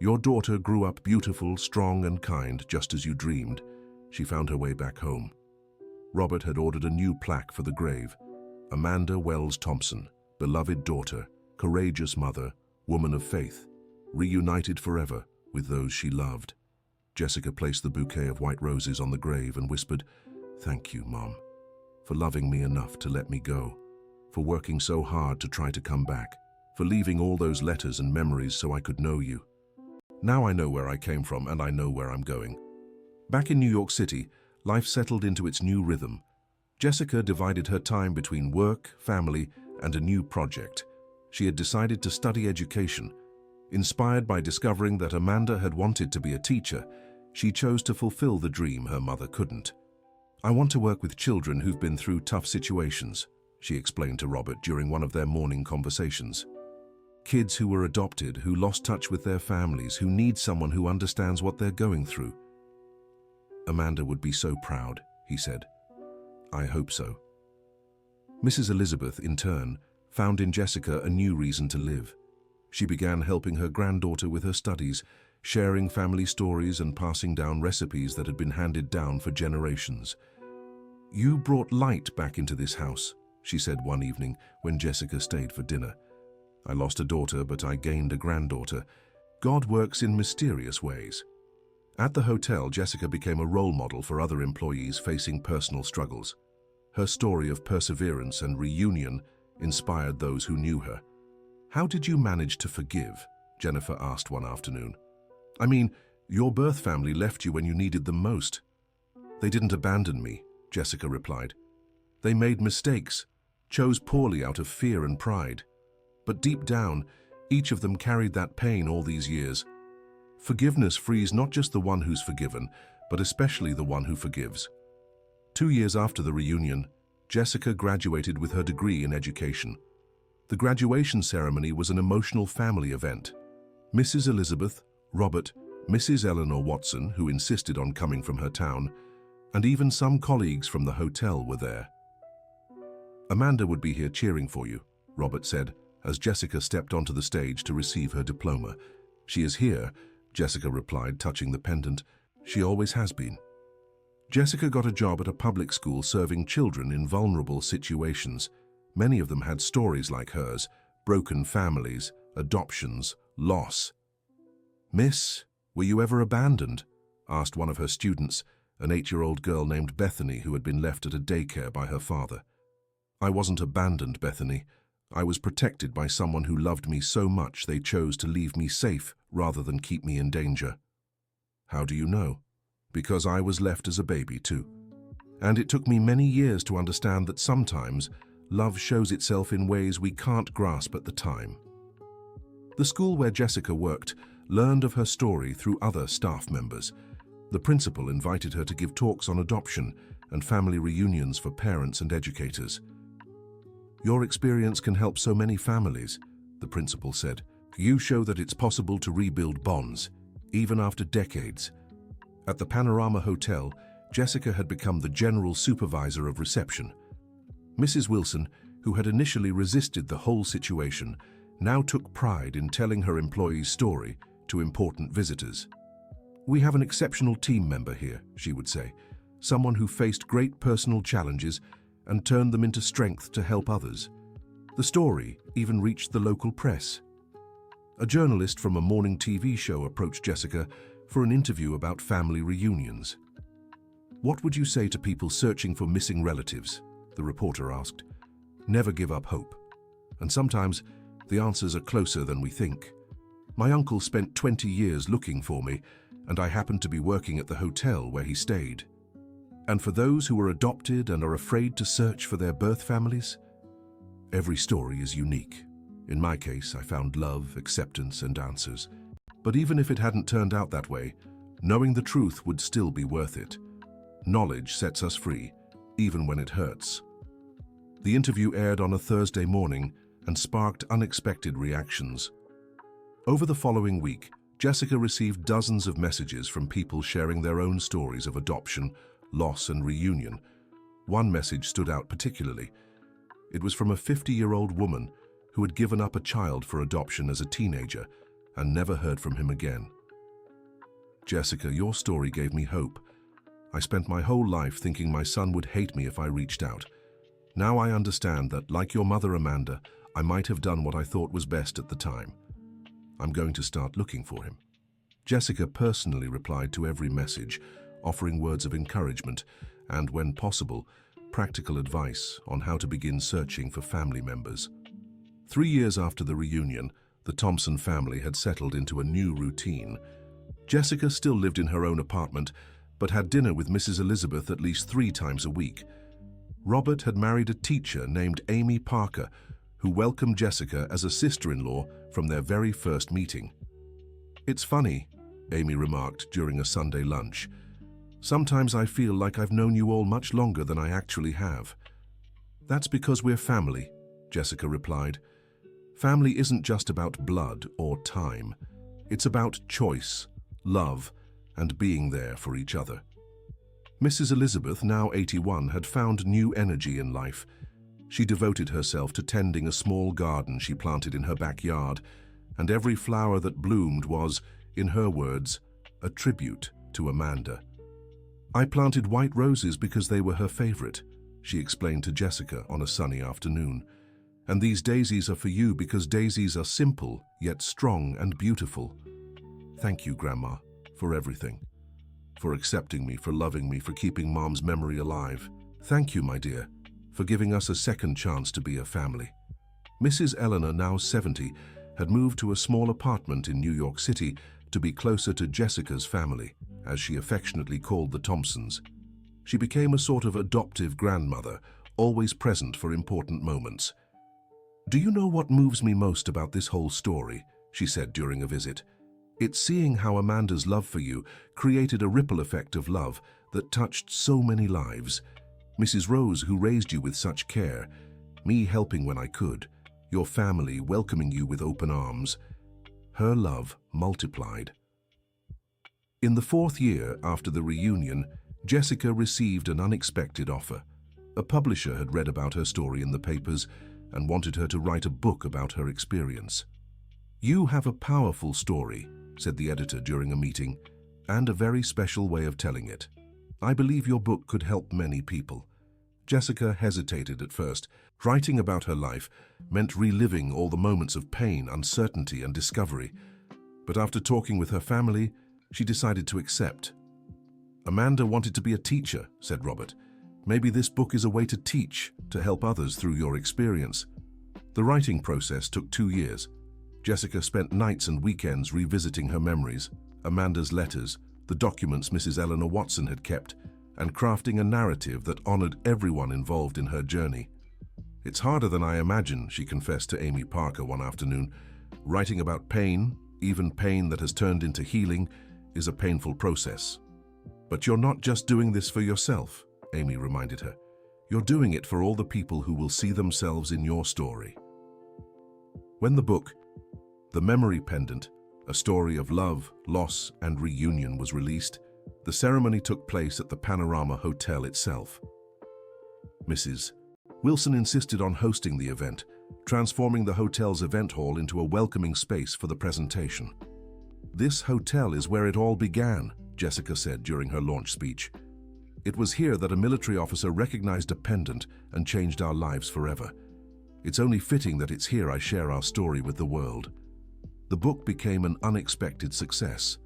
"your daughter grew up beautiful, strong, and kind, just as you dreamed. She found her way back home." Robert had ordered a new plaque for the grave. "Amanda Wells Thompson, beloved daughter, courageous mother, woman of faith, reunited forever with those she loved. Jessica placed the bouquet of white roses on the grave and whispered, "Thank you, Mom, for loving me enough to let me go, for working so hard to try to come back, for leaving all those letters and memories so I could know you. Now I know where I came from and I know where I'm going." Back in New York City, life settled into its new rhythm. Jessica divided her time between work, family, and a new project. She had decided to study education. Inspired by discovering that Amanda had wanted to be a teacher, she chose to fulfill the dream her mother couldn't. "I want to work with children who've been through tough situations," she explained to Robert during one of their morning conversations. "Kids who were adopted, who lost touch with their families, who need someone who understands what they're going through." "Amanda would be so proud," he said. "I hope so." Mrs. Elizabeth, in turn, found in Jessica a new reason to live. She began helping her granddaughter with her studies, sharing family stories and passing down recipes that had been handed down for generations. "You brought light back into this house," she said one evening when Jessica stayed for dinner. "I lost a daughter, but I gained a granddaughter. God works in mysterious ways." At the hotel, Jessica became a role model for other employees facing personal struggles. Her story of perseverance and reunion inspired those who knew her. "How did you manage to forgive?" Jennifer asked one afternoon. "I mean, your birth family left you when you needed them most." "They didn't abandon me," Jessica replied. "They made mistakes, chose poorly out of fear and pride. But deep down, each of them carried that pain all these years. Forgiveness frees not just the one who's forgiven, but especially the one who forgives." 2 years after the reunion, Jessica graduated with her degree in education. The graduation ceremony was an emotional family event. Mrs. Elizabeth, Robert, Mrs. Eleanor Watson, who insisted on coming from her town, and even some colleagues from the hotel were there. "Amanda would be here cheering for you," Robert said, as Jessica stepped onto the stage to receive her diploma. "She is here," Jessica replied, touching the pendant. "She always has been." Jessica got a job at a public school serving children in vulnerable situations. Many of them had stories like hers: broken families, adoptions, loss. "Miss, were you ever abandoned?" asked one of her students, an 8-year-old girl named Bethany who had been left at a daycare by her father. "I wasn't abandoned, Bethany. I was protected by someone who loved me so much they chose to leave me safe rather than keep me in danger." "How do you know?" "Because I was left as a baby too. And it took me many years to understand that sometimes love shows itself in ways we can't grasp at the time." The school where Jessica worked learned of her story through other staff members. The principal invited her to give talks on adoption and family reunions for parents and educators. "Your experience can help so many families," the principal said. "You show that it's possible to rebuild bonds, even after decades." At the Panorama Hotel, Jessica had become the general supervisor of reception. Mrs. Wilson, who had initially resisted the whole situation, now took pride in telling her employees' story to important visitors. "We have an exceptional team member here," she would say, "someone who faced great personal challenges and turned them into strength to help others." The story even reached the local press. A journalist from a morning TV show approached Jessica for an interview about family reunions. "What would you say to people searching for missing relatives?" the reporter asked. "Never give up hope. And sometimes the answers are closer than we think. My uncle spent 20 years looking for me, and I happened to be working at the hotel where he stayed. And for those who are adopted and are afraid to search for their birth families, every story is unique. In my case, I found love, acceptance, and answers. But even if it hadn't turned out that way, knowing the truth would still be worth it. Knowledge sets us free, even when it hurts." The interview aired on a Thursday morning and sparked unexpected reactions. Over the following week, Jessica received dozens of messages from people sharing their own stories of adoption, loss, and reunion. One message stood out particularly. It was from a 50-year-old woman who had given up a child for adoption as a teenager and never heard from him again. "Jessica, your story gave me hope. I spent my whole life thinking my son would hate me if I reached out. Now I understand that, like your mother Amanda, I might have done what I thought was best at the time. I'm going to start looking for him." Jessica personally replied to every message, offering words of encouragement and, when possible, practical advice on how to begin searching for family members. 3 years after the reunion, the Thompson family had settled into a new routine. Jessica still lived in her own apartment, but had dinner with Mrs. Elizabeth at least 3 times a week. Robert had married a teacher named Amy Parker, who welcomed Jessica as a sister-in-law from their very first meeting. "It's funny," Amy remarked during a Sunday lunch. "Sometimes I feel like I've known you all much longer than I actually have." "That's because we're family," Jessica replied. "Family isn't just about blood or time. It's about choice, love, and being there for each other." Mrs. Elizabeth, now 81, had found new energy in life. She devoted herself to tending a small garden she planted in her backyard, and every flower that bloomed was, in her words, a tribute to Amanda. "I planted white roses because they were her favorite," she explained to Jessica on a sunny afternoon. "And these daisies are for you because daisies are simple, yet strong and beautiful. Thank you, Grandma, for everything. For accepting me, for loving me, for keeping Mom's memory alive. Thank you, my dear, for giving us a second chance to be a family." Mrs. Eleanor, now 70, had moved to a small apartment in New York City to be closer to Jessica's family, as she affectionately called the Thompsons. She became a sort of adoptive grandmother, always present for important moments. "Do you know what moves me most about this whole story?" she said during a visit. "It's seeing how Amanda's love for you created a ripple effect of love that touched so many lives. Mrs. Rose, who raised you with such care, me helping when I could, your family welcoming you with open arms. Her love multiplied." In the 4th year after the reunion, Jessica received an unexpected offer. A publisher had read about her story in the papers and wanted her to write a book about her experience. "You have a powerful story," said the editor during a meeting, "and a very special way of telling it. I believe your book could help many people." Jessica hesitated at first. Writing about her life meant reliving all the moments of pain, uncertainty, and discovery. But after talking with her family, she decided to accept. "Amanda wanted to be a teacher," said Robert. "Maybe this book is a way to teach, to help others through your experience." The writing process took 2 years. Jessica spent nights and weekends revisiting her memories, Amanda's letters, the documents Mrs. Eleanor Watson had kept, and crafting a narrative that honored everyone involved in her journey. "It's harder than I imagined," she confessed to Amy Parker one afternoon. "Writing about pain, even pain that has turned into healing, is a painful process." "But you're not just doing this for yourself," Amy reminded her. "You're doing it for all the people who will see themselves in your story." When the book, The Memory Pendant, a story of love, loss, and reunion, was released, the ceremony took place at the Panorama Hotel itself. Mrs. Wilson insisted on hosting the event, transforming the hotel's event hall into a welcoming space for the presentation. "This hotel is where it all began," Jessica said during her launch speech. "It was here that a military officer recognized a pendant and changed our lives forever. It's only fitting that it's here I share our story with the world." The book became an unexpected success.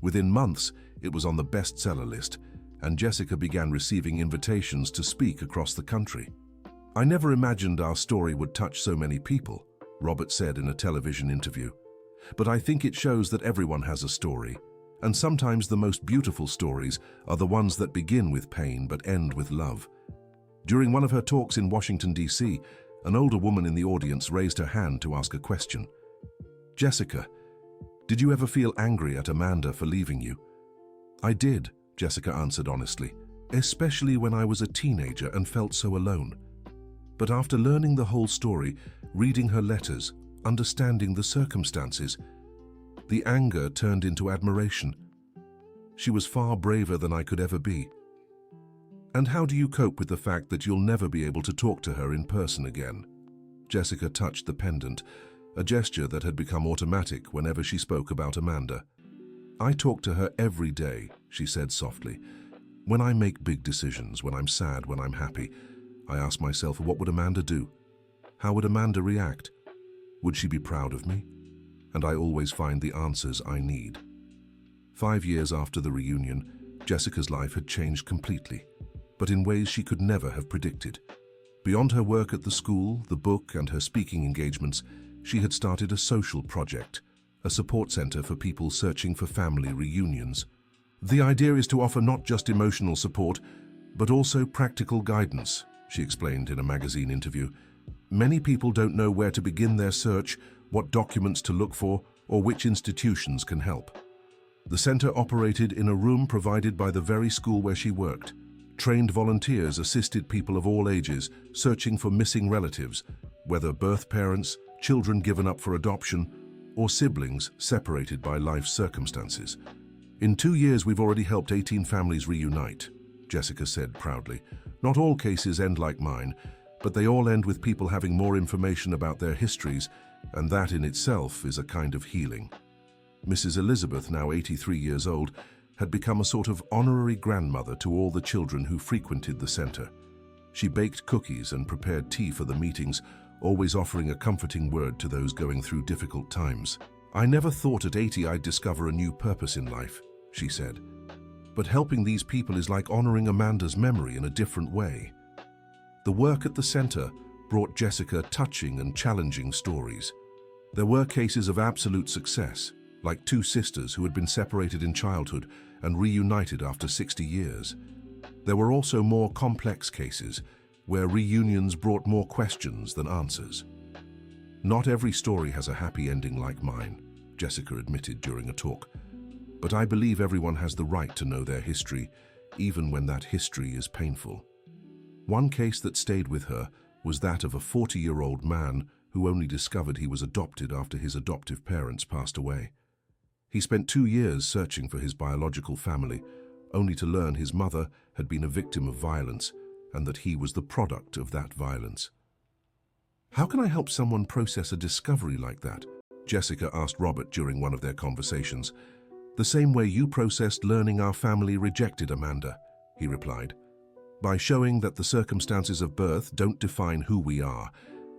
Within months, it was on the bestseller list, and Jessica began receiving invitations to speak across the country. "I never imagined our story would touch so many people," Robert said in a television interview. "But I think it shows that everyone has a story, and sometimes the most beautiful stories are the ones that begin with pain but end with love." During one of her talks in Washington, D.C., an older woman in the audience raised her hand to ask a question. "Jessica, did you ever feel angry at Amanda for leaving you?" "I did," Jessica answered honestly, "especially when I was a teenager and felt so alone. But after learning the whole story, reading her letters, understanding the circumstances, the anger turned into admiration. She was far braver than I could ever be." "And how do you cope with the fact that you'll never be able to talk to her in person again?" Jessica touched the pendant, a gesture that had become automatic whenever she spoke about Amanda. "I talk to her every day," she said softly. "When I make big decisions, when I'm sad, when I'm happy, I ask myself, what would Amanda do? How would Amanda react? Would she be proud of me? And I always find the answers I need. 5 years after the reunion, Jessica's life had changed completely, but in ways she could never have predicted. Beyond her work at the school, the book, and her speaking engagements, she had started a social project, a support center for people searching for family reunions. The idea is to offer not just emotional support, but also practical guidance, she explained in a magazine interview. Many people don't know where to begin their search, what documents to look for, or which institutions can help. The center operated in a room provided by the very school where she worked. Trained volunteers assisted people of all ages searching for missing relatives, whether birth parents, children given up for adoption, or siblings separated by life circumstances. In 2 years, we've already helped 18 families reunite, Jessica said proudly. Not all cases end like mine, but they all end with people having more information about their histories, and that in itself is a kind of healing. Mrs. Elizabeth, now 83 years old, had become a sort of honorary grandmother to all the children who frequented the center. She baked cookies and prepared tea for the meetings, always offering a comforting word to those going through difficult times. I never thought at 80 I'd discover a new purpose in life, she said. But helping these people is like honoring Amanda's memory in a different way. The work at the center brought Jessica touching and challenging stories. There were cases of absolute success, like 2 sisters who had been separated in childhood and reunited after 60 years. There were also more complex cases where reunions brought more questions than answers. Not every story has a happy ending like mine, Jessica admitted during a talk. But I believe everyone has the right to know their history, even when that history is painful. One case that stayed with her was that of a 40-year-old man who only discovered he was adopted after his adoptive parents passed away. He spent 2 years searching for his biological family, only to learn his mother had been a victim of violence and that he was the product of that violence. How can I help someone process a discovery like that? Jessica asked Robert during one of their conversations. The same way you processed learning our family rejected Amanda, he replied. By showing that the circumstances of birth don't define who we are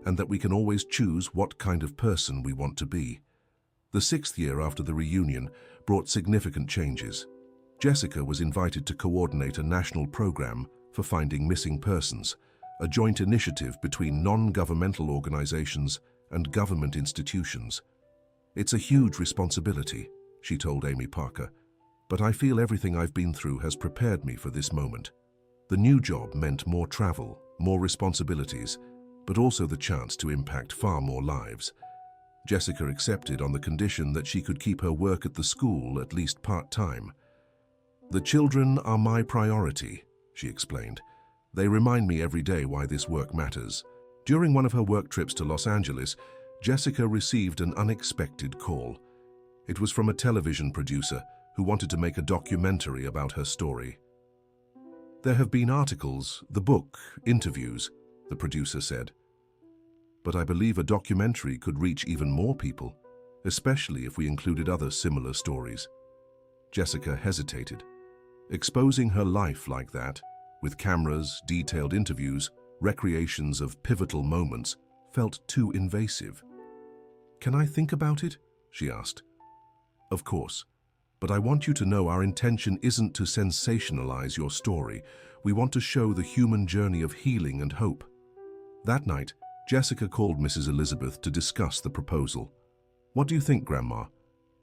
and that we can always choose what kind of person we want to be. The 6th year after the reunion brought significant changes. Jessica was invited to coordinate a national program for finding missing persons, a joint initiative between non-governmental organizations and government institutions. It's a huge responsibility, she told Amy Parker, but I feel everything I've been through has prepared me for this moment. The new job meant more travel, more responsibilities, but also the chance to impact far more lives. Jessica accepted on the condition that she could keep her work at the school at least part-time. The children are my priority, she explained. They remind me every day why this work matters. During one of her work trips to Los Angeles, Jessica received an unexpected call. It was from a television producer who wanted to make a documentary about her story. There have been articles, the book, interviews, the producer said. But I believe a documentary could reach even more people, especially if we included other similar stories. Jessica hesitated. Exposing her life like that, with cameras, detailed interviews, recreations of pivotal moments, felt too invasive. Can I think about it? She asked. Of course, but I want you to know our intention isn't to sensationalize your story. We want to show the human journey of healing and hope. That night, Jessica called Mrs. Elizabeth to discuss the proposal. What do you think, Grandma?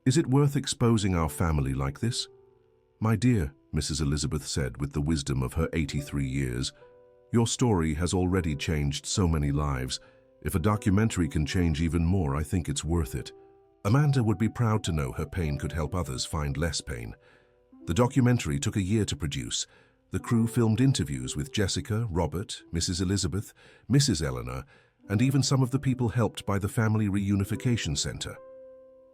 Is it worth exposing our family like this? My dear, Mrs. Elizabeth said with the wisdom of her 83 years, your story has already changed so many lives. If a documentary can change even more, I think it's worth it. Amanda would be proud to know her pain could help others find less pain. The documentary took a year to produce. The crew filmed interviews with Jessica, Robert, Mrs. Elizabeth, Mrs. Eleanor, and even some of the people helped by the Family Reunification Center.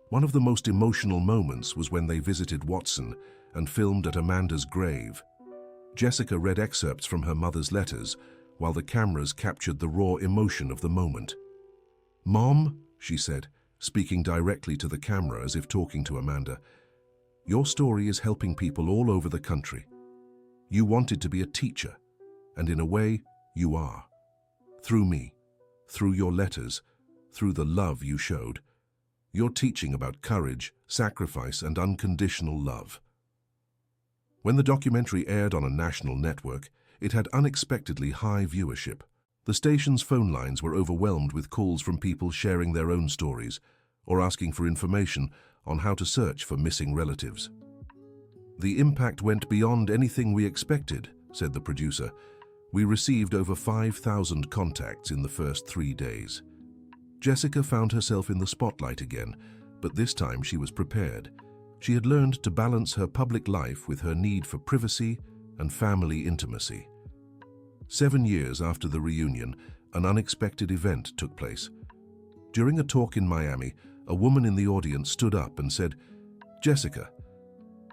One of the most emotional moments was when they visited Watson and filmed at Amanda's grave. Jessica read excerpts from her mother's letters while the cameras captured the raw emotion of the moment. "Mom," she said, speaking directly to the camera as if talking to Amanda, "your story is helping people all over the country. You wanted to be a teacher, and in a way, you are. Through me. through your letters, through the love you showed. You're teaching about courage, sacrifice, and unconditional love. When the documentary aired on a national network, it had unexpectedly high viewership. The station's phone lines were overwhelmed with calls from people sharing their own stories or asking for information on how to search for missing relatives. "The impact went beyond anything we expected," said the producer. "We received over 5,000 contacts in the first 3 days." Jessica found herself in the spotlight again, but this time she was prepared. She had learned to balance her public life with her need for privacy and family intimacy. 7 years after the reunion, an unexpected event took place. During a talk in Miami, a woman in the audience stood up and said, "Jessica,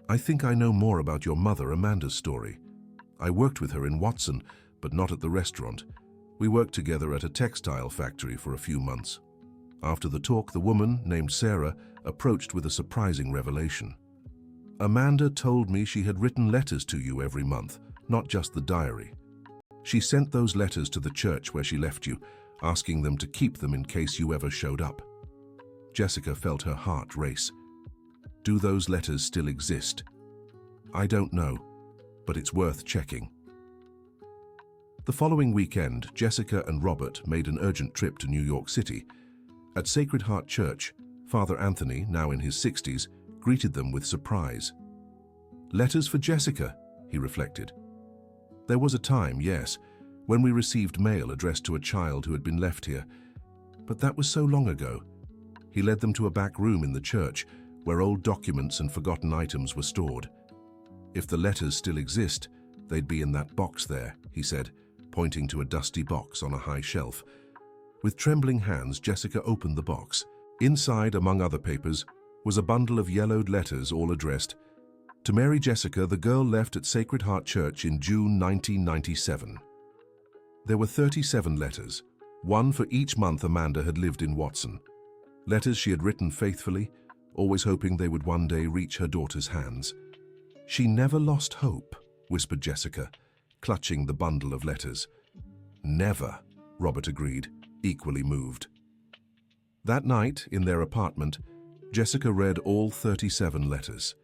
I think I know more about your mother Amanda's story. I worked with her in Watson, but not at the restaurant. We worked together at a textile factory for a few months." After the talk, the woman, named Sarah, approached with a surprising revelation. "Amanda told me she had written letters to you every month, not just the diary. She sent those letters to the church where she left you, asking them to keep them in case you ever showed up." Jessica felt her heart race. Do those letters still exist? "I don't know, but it's worth checking." The following weekend, Jessica and Robert made an urgent trip to New York City. At Sacred Heart Church, Father Anthony, now in his 60s, greeted them with surprise. "Letters for Jessica," he reflected. "There was a time, yes, when we received mail addressed to a child who had been left here, but that was so long ago." He led them to a back room in the church where old documents and forgotten items were stored. "If the letters still exist, they'd be in that box there," he said, pointing to a dusty box on a high shelf. With trembling hands, Jessica opened the box. Inside, among other papers, was a bundle of yellowed letters, all addressed to Mary Jessica, the girl left at Sacred Heart Church in June 1997. There were 37 letters, one for each month Amanda had lived in Watson. Letters she had written faithfully, always hoping they would one day reach her daughter's hands. "She never lost hope," whispered Jessica, clutching the bundle of letters. "Never," Robert agreed, equally moved. That night, in their apartment, Jessica read all 37 letters.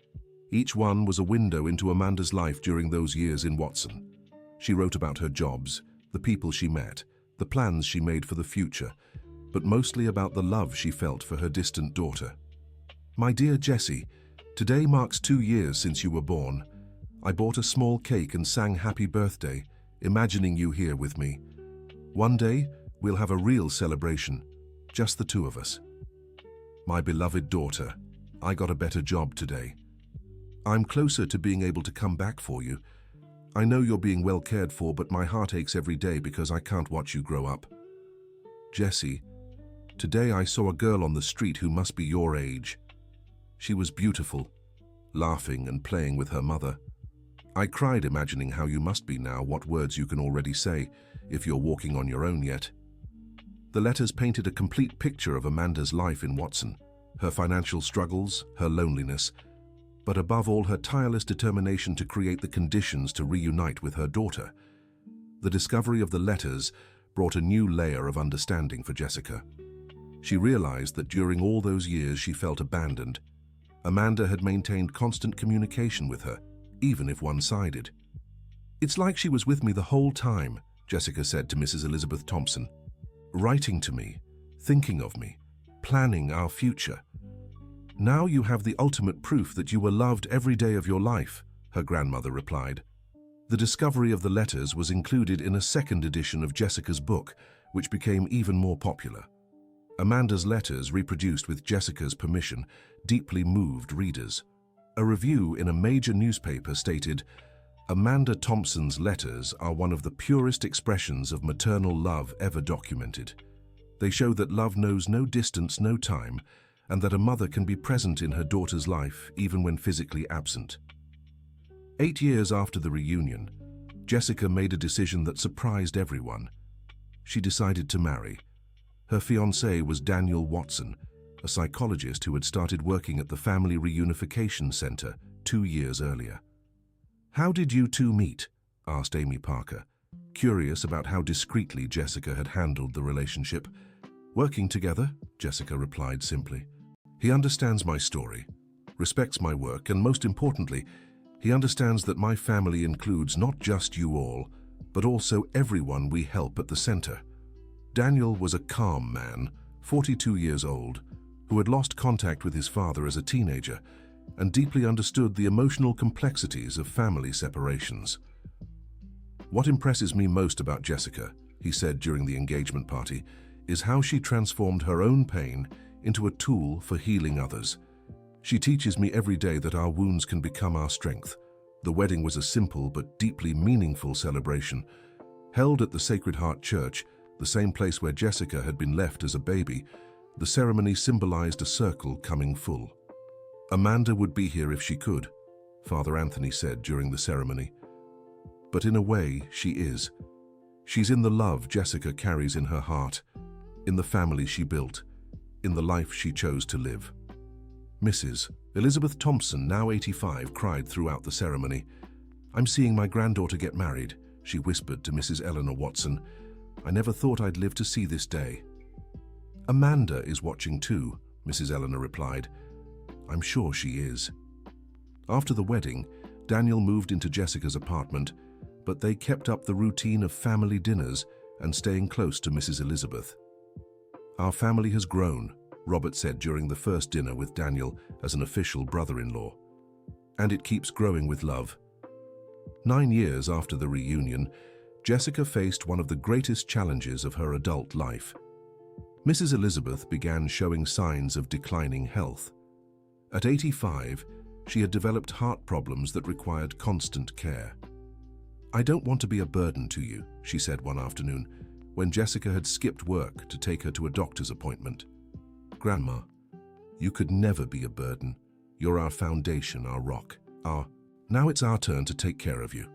Each one was a window into Amanda's life during those years in Watson. She wrote about her jobs, the people she met, the plans she made for the future, but mostly about the love she felt for her distant daughter. "My dear Jessie, today marks 2 years since you were born. I bought a small cake and sang happy birthday, imagining you here with me. One day, we'll have a real celebration, just the two of us. My beloved daughter, I got a better job today. I'm closer to being able to come back for you. I know you're being well cared for, but my heart aches every day because I can't watch you grow up. Jessie, today I saw a girl on the street who must be your age. She was beautiful, laughing and playing with her mother. I cried imagining how you must be now, what words you can already say, if you're walking on your own yet." The letters painted a complete picture of Amanda's life in Watson, her financial struggles, her loneliness, but above all her tireless determination to create the conditions to reunite with her daughter. The discovery of the letters brought a new layer of understanding for Jessica. She realized that during all those years she felt abandoned. Amanda had maintained constant communication with her, even if one-sided. "It's like she was with me the whole time," Jessica said to Mrs. Elizabeth Thompson. "Writing to me, thinking of me, planning our future. Now you have the ultimate proof that you were loved every day of your life," her grandmother replied. The discovery of the letters was included in a second edition of Jessica's book, which became even more popular. Amanda's letters, reproduced with Jessica's permission, deeply moved readers. A review in a major newspaper stated, "Amanda Thompson's letters are one of the purest expressions of maternal love ever documented. They show that love knows no distance, no time, and that a mother can be present in her daughter's life even when physically absent." 8 years after the reunion, Jessica made a decision that surprised everyone. She decided to marry. Her fiancé was Daniel Watson, a psychologist who had started working at the Family Reunification Center 2 years earlier. "How did you two meet?" asked Amy Parker, curious about how discreetly Jessica had handled the relationship. "Working together," Jessica replied simply. "He understands my story, respects my work, and most importantly, he understands that my family includes not just you all, but also everyone we help at the center." Daniel was a calm man, 42 years old, who had lost contact with his father as a teenager and deeply understood the emotional complexities of family separations. "What impresses me most about Jessica," he said during the engagement party, "is how she transformed her own pain into a tool for healing others. She teaches me every day that our wounds can become our strength." The wedding was a simple but deeply meaningful celebration. Held at the Sacred Heart Church, the same place where Jessica had been left as a baby, the ceremony symbolized a circle coming full. "Amanda would be here if she could," Father Anthony said during the ceremony. "But in a way, she is. She's in the love Jessica carries in her heart, in the family she built, in the life she chose to live." Mrs. Elizabeth Thompson, now 85, cried throughout the ceremony. "I'm seeing my granddaughter get married," she whispered to Mrs. Eleanor Watson. "I never thought I'd live to see this day." "Amanda is watching too," Mrs. Eleanor replied. "I'm sure she is." After the wedding, Daniel moved into Jessica's apartment, but they kept up the routine of family dinners and staying close to Mrs. Elizabeth. "Our family has grown," Robert said during the first dinner with Daniel as an official brother-in-law. "And it keeps growing with love." 9 years after the reunion, Jessica faced one of the greatest challenges of her adult life. Mrs. Elizabeth began showing signs of declining health. At 85, she had developed heart problems that required constant care. "I don't want to be a burden to you," she said one afternoon, when Jessica had skipped work to take her to a doctor's appointment. "Grandma, you could never be a burden. You're our foundation, our rock, Now it's our turn to take care of you."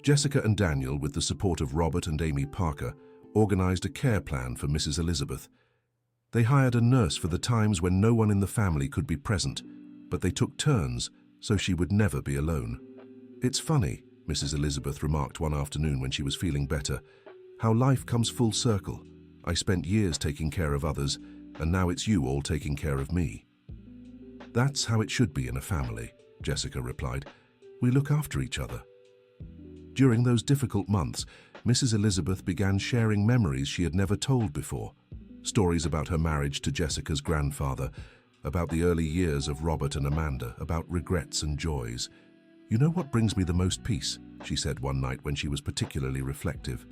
Jessica and Daniel, with the support of Robert and Amy Parker, organized a care plan for Mrs. Elizabeth. They hired a nurse for the times when no one in the family could be present, but they took turns so she would never be alone. "It's funny," Mrs. Elizabeth remarked one afternoon when she was feeling better, "how life comes full circle. I spent years taking care of others, and now it's you all taking care of me." "That's how it should be in a family," Jessica replied. "We look after each other." During those difficult months, Mrs. Elizabeth began sharing memories she had never told before. Stories about her marriage to Jessica's grandfather, about the early years of Robert and Amanda, about regrets and joys. "You know what brings me the most peace?" she said one night when she was particularly reflective.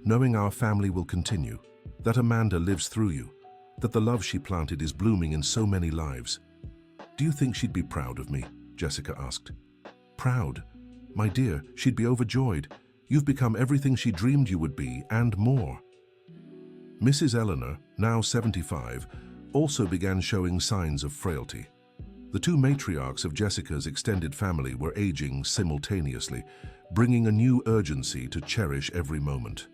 "Knowing our family will continue, that Amanda lives through you, that the love she planted is blooming in so many lives." "Do you think she'd be proud of me?" Jessica asked. "Proud? My dear, she'd be overjoyed. You've become everything she dreamed you would be, and more." Mrs. Eleanor, now 75, also began showing signs of frailty. The two matriarchs of Jessica's extended family were aging simultaneously, bringing a new urgency to cherish every moment.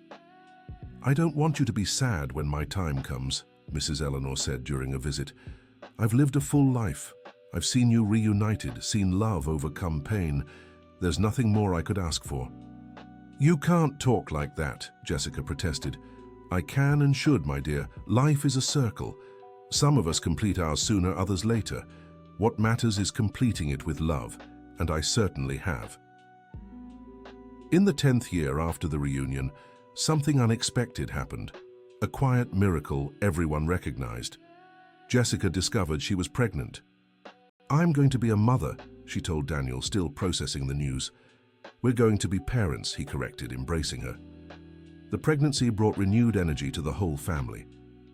"I don't want you to be sad when my time comes," Mrs. Eleanor said during a visit. "I've lived a full life. I've seen you reunited, seen love overcome pain. There's nothing more I could ask for." "You can't talk like that," Jessica protested. "I can and should, my dear. Life is a circle. Some of us complete ours sooner, others later. What matters is completing it with love, and I certainly have." In the 10th year after the reunion, something unexpected happened. A quiet miracle everyone recognized. Jessica discovered she was pregnant. "I'm going to be a mother," she told Daniel, still processing the news. "We're going to be parents," he corrected, embracing her. The pregnancy brought renewed energy to the whole family.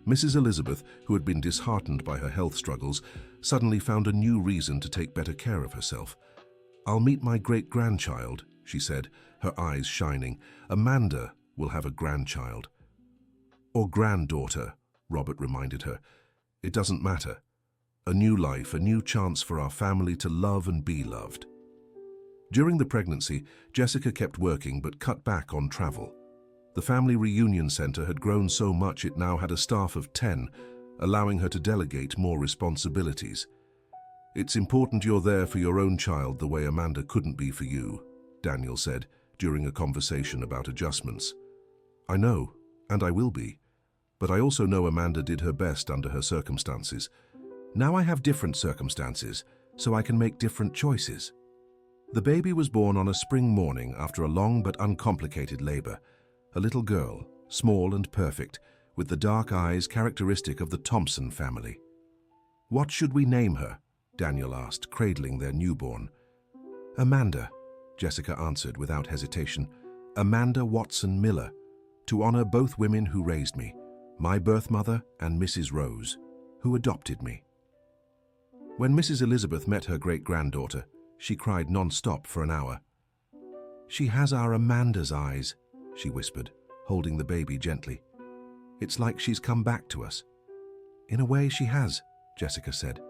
Mrs. Elizabeth, who had been disheartened by her health struggles, suddenly found a new reason to take better care of herself. "I'll meet my great-grandchild," she said, her eyes shining. "Amanda will have a grandchild." "Or granddaughter," Robert reminded her. "It doesn't matter. A new life, a new chance for our family to love and be loved." During the pregnancy, Jessica kept working but cut back on travel. The family reunion center had grown so much it now had a staff of 10, allowing her to delegate more responsibilities. "It's important you're there for your own child the way Amanda couldn't be for you," Daniel said during a conversation about adjustments. I know, and I will be. But I also know Amanda did her best under her circumstances. Now I have different circumstances, so I can make different choices. The baby was born on a spring morning after a long but uncomplicated labor. A little girl, small and perfect, with the dark eyes characteristic of the Thompson family. "What should we name her?" Daniel asked, cradling their newborn. "Amanda," Jessica answered without hesitation. "Amanda Watson Miller, to honor both women who raised me, my birth mother and Mrs. Rose, who adopted me." When Mrs. Elizabeth met her great-granddaughter, she cried non-stop for an hour. "She has our Amanda's eyes," she whispered, holding the baby gently. "It's like she's come back to us." "In a way she has," Jessica said.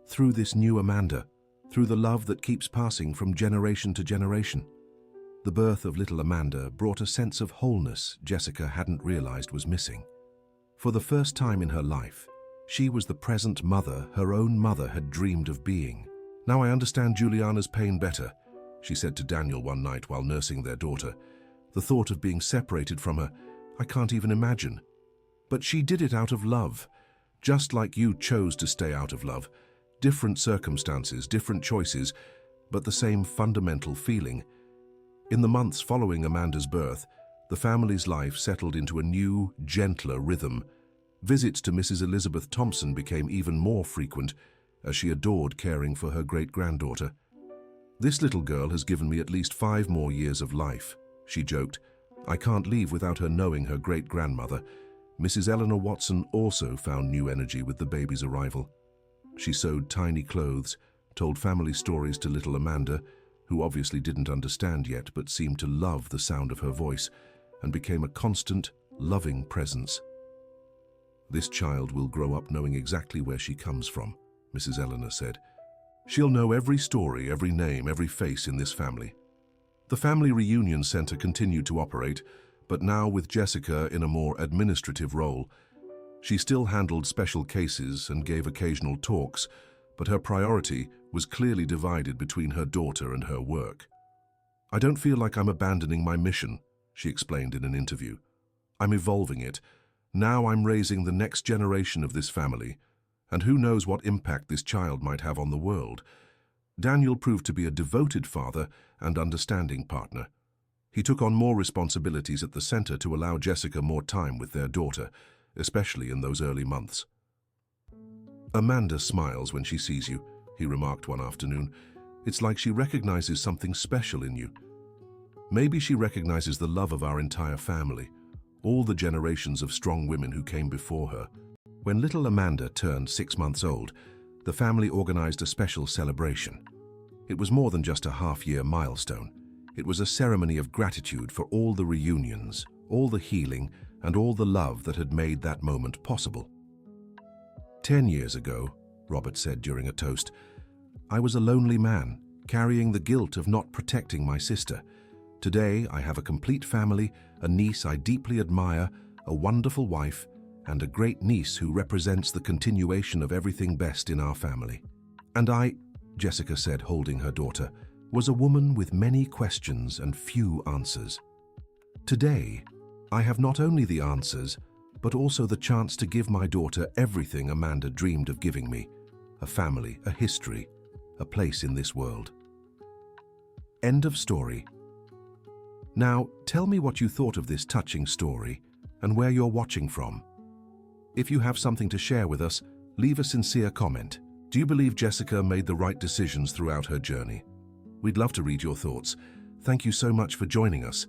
"Through this new Amanda, through the love that keeps passing from generation to generation." The birth of little Amanda brought a sense of wholeness Jessica hadn't realized was missing. For the first time in her life, she was the present mother her own mother had dreamed of being. "Now I understand Juliana's pain better," she said to Daniel one night while nursing their daughter. "The thought of being separated from her, I can't even imagine. But she did it out of love, just like you chose to stay out of love. Different circumstances, different choices, but the same fundamental feeling." In the months following Amanda's birth, the family's life settled into a new, gentler rhythm. Visits to Mrs. Elizabeth Thompson became even more frequent, as she adored caring for her great-granddaughter. "This little girl has given me at least 5 more years of life," she joked. "I can't leave without her knowing her great-grandmother." Mrs. Eleanor Watson also found new energy with the baby's arrival. She sewed tiny clothes, told family stories to little Amanda, who obviously didn't understand yet but seemed to love the sound of her voice, and became a constant, loving presence. "This child will grow up knowing exactly where she comes from," Mrs. Eleanor said. "She'll know every story, every name, every face in this family." The Family Reunion Center continued to operate, but now with Jessica in a more administrative role. She still handled special cases and gave occasional talks, but her priority was clearly divided between her daughter and her work. "I don't feel like I'm abandoning my mission," she explained in an interview. "I'm evolving it. Now I'm raising the next generation of this family, and who knows what impact this child might have on the world." Daniel proved to be a devoted father and understanding partner. He took on more responsibilities at the center to allow Jessica more time with their daughter, especially in those early months. "Amanda smiles when she sees you," he remarked one afternoon. "It's like she recognizes something special in you. Maybe she recognizes the love of our entire family, all the generations of strong women who came before her." When little Amanda turned 6 months old, the family organized a special celebration. It was more than just a half-year milestone. It was a ceremony of gratitude for all the reunions, all the healing, and all the love that had made that moment possible. "10 years ago," Robert said during a toast, "I was a lonely man, carrying the guilt of not protecting my sister. Today, I have a complete family, a niece I deeply admire, a wonderful wife, and a great niece who represents the continuation of everything best in our family. And I," Jessica said, holding her daughter, "was a woman with many questions and few answers. Today, I have not only the answers, but also the chance to give my daughter everything Amanda dreamed of giving me: a family, a history, a place in this world." End of story. Now, tell me what you thought of this touching story and where you're watching from. If you have something to share with us, leave a sincere comment. Do you believe Jessica made the right decisions throughout her journey? We'd love to read your thoughts. Thank you so much for joining us.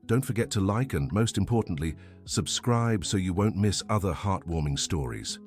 Don't forget to like and, most importantly, subscribe so you won't miss other heartwarming stories.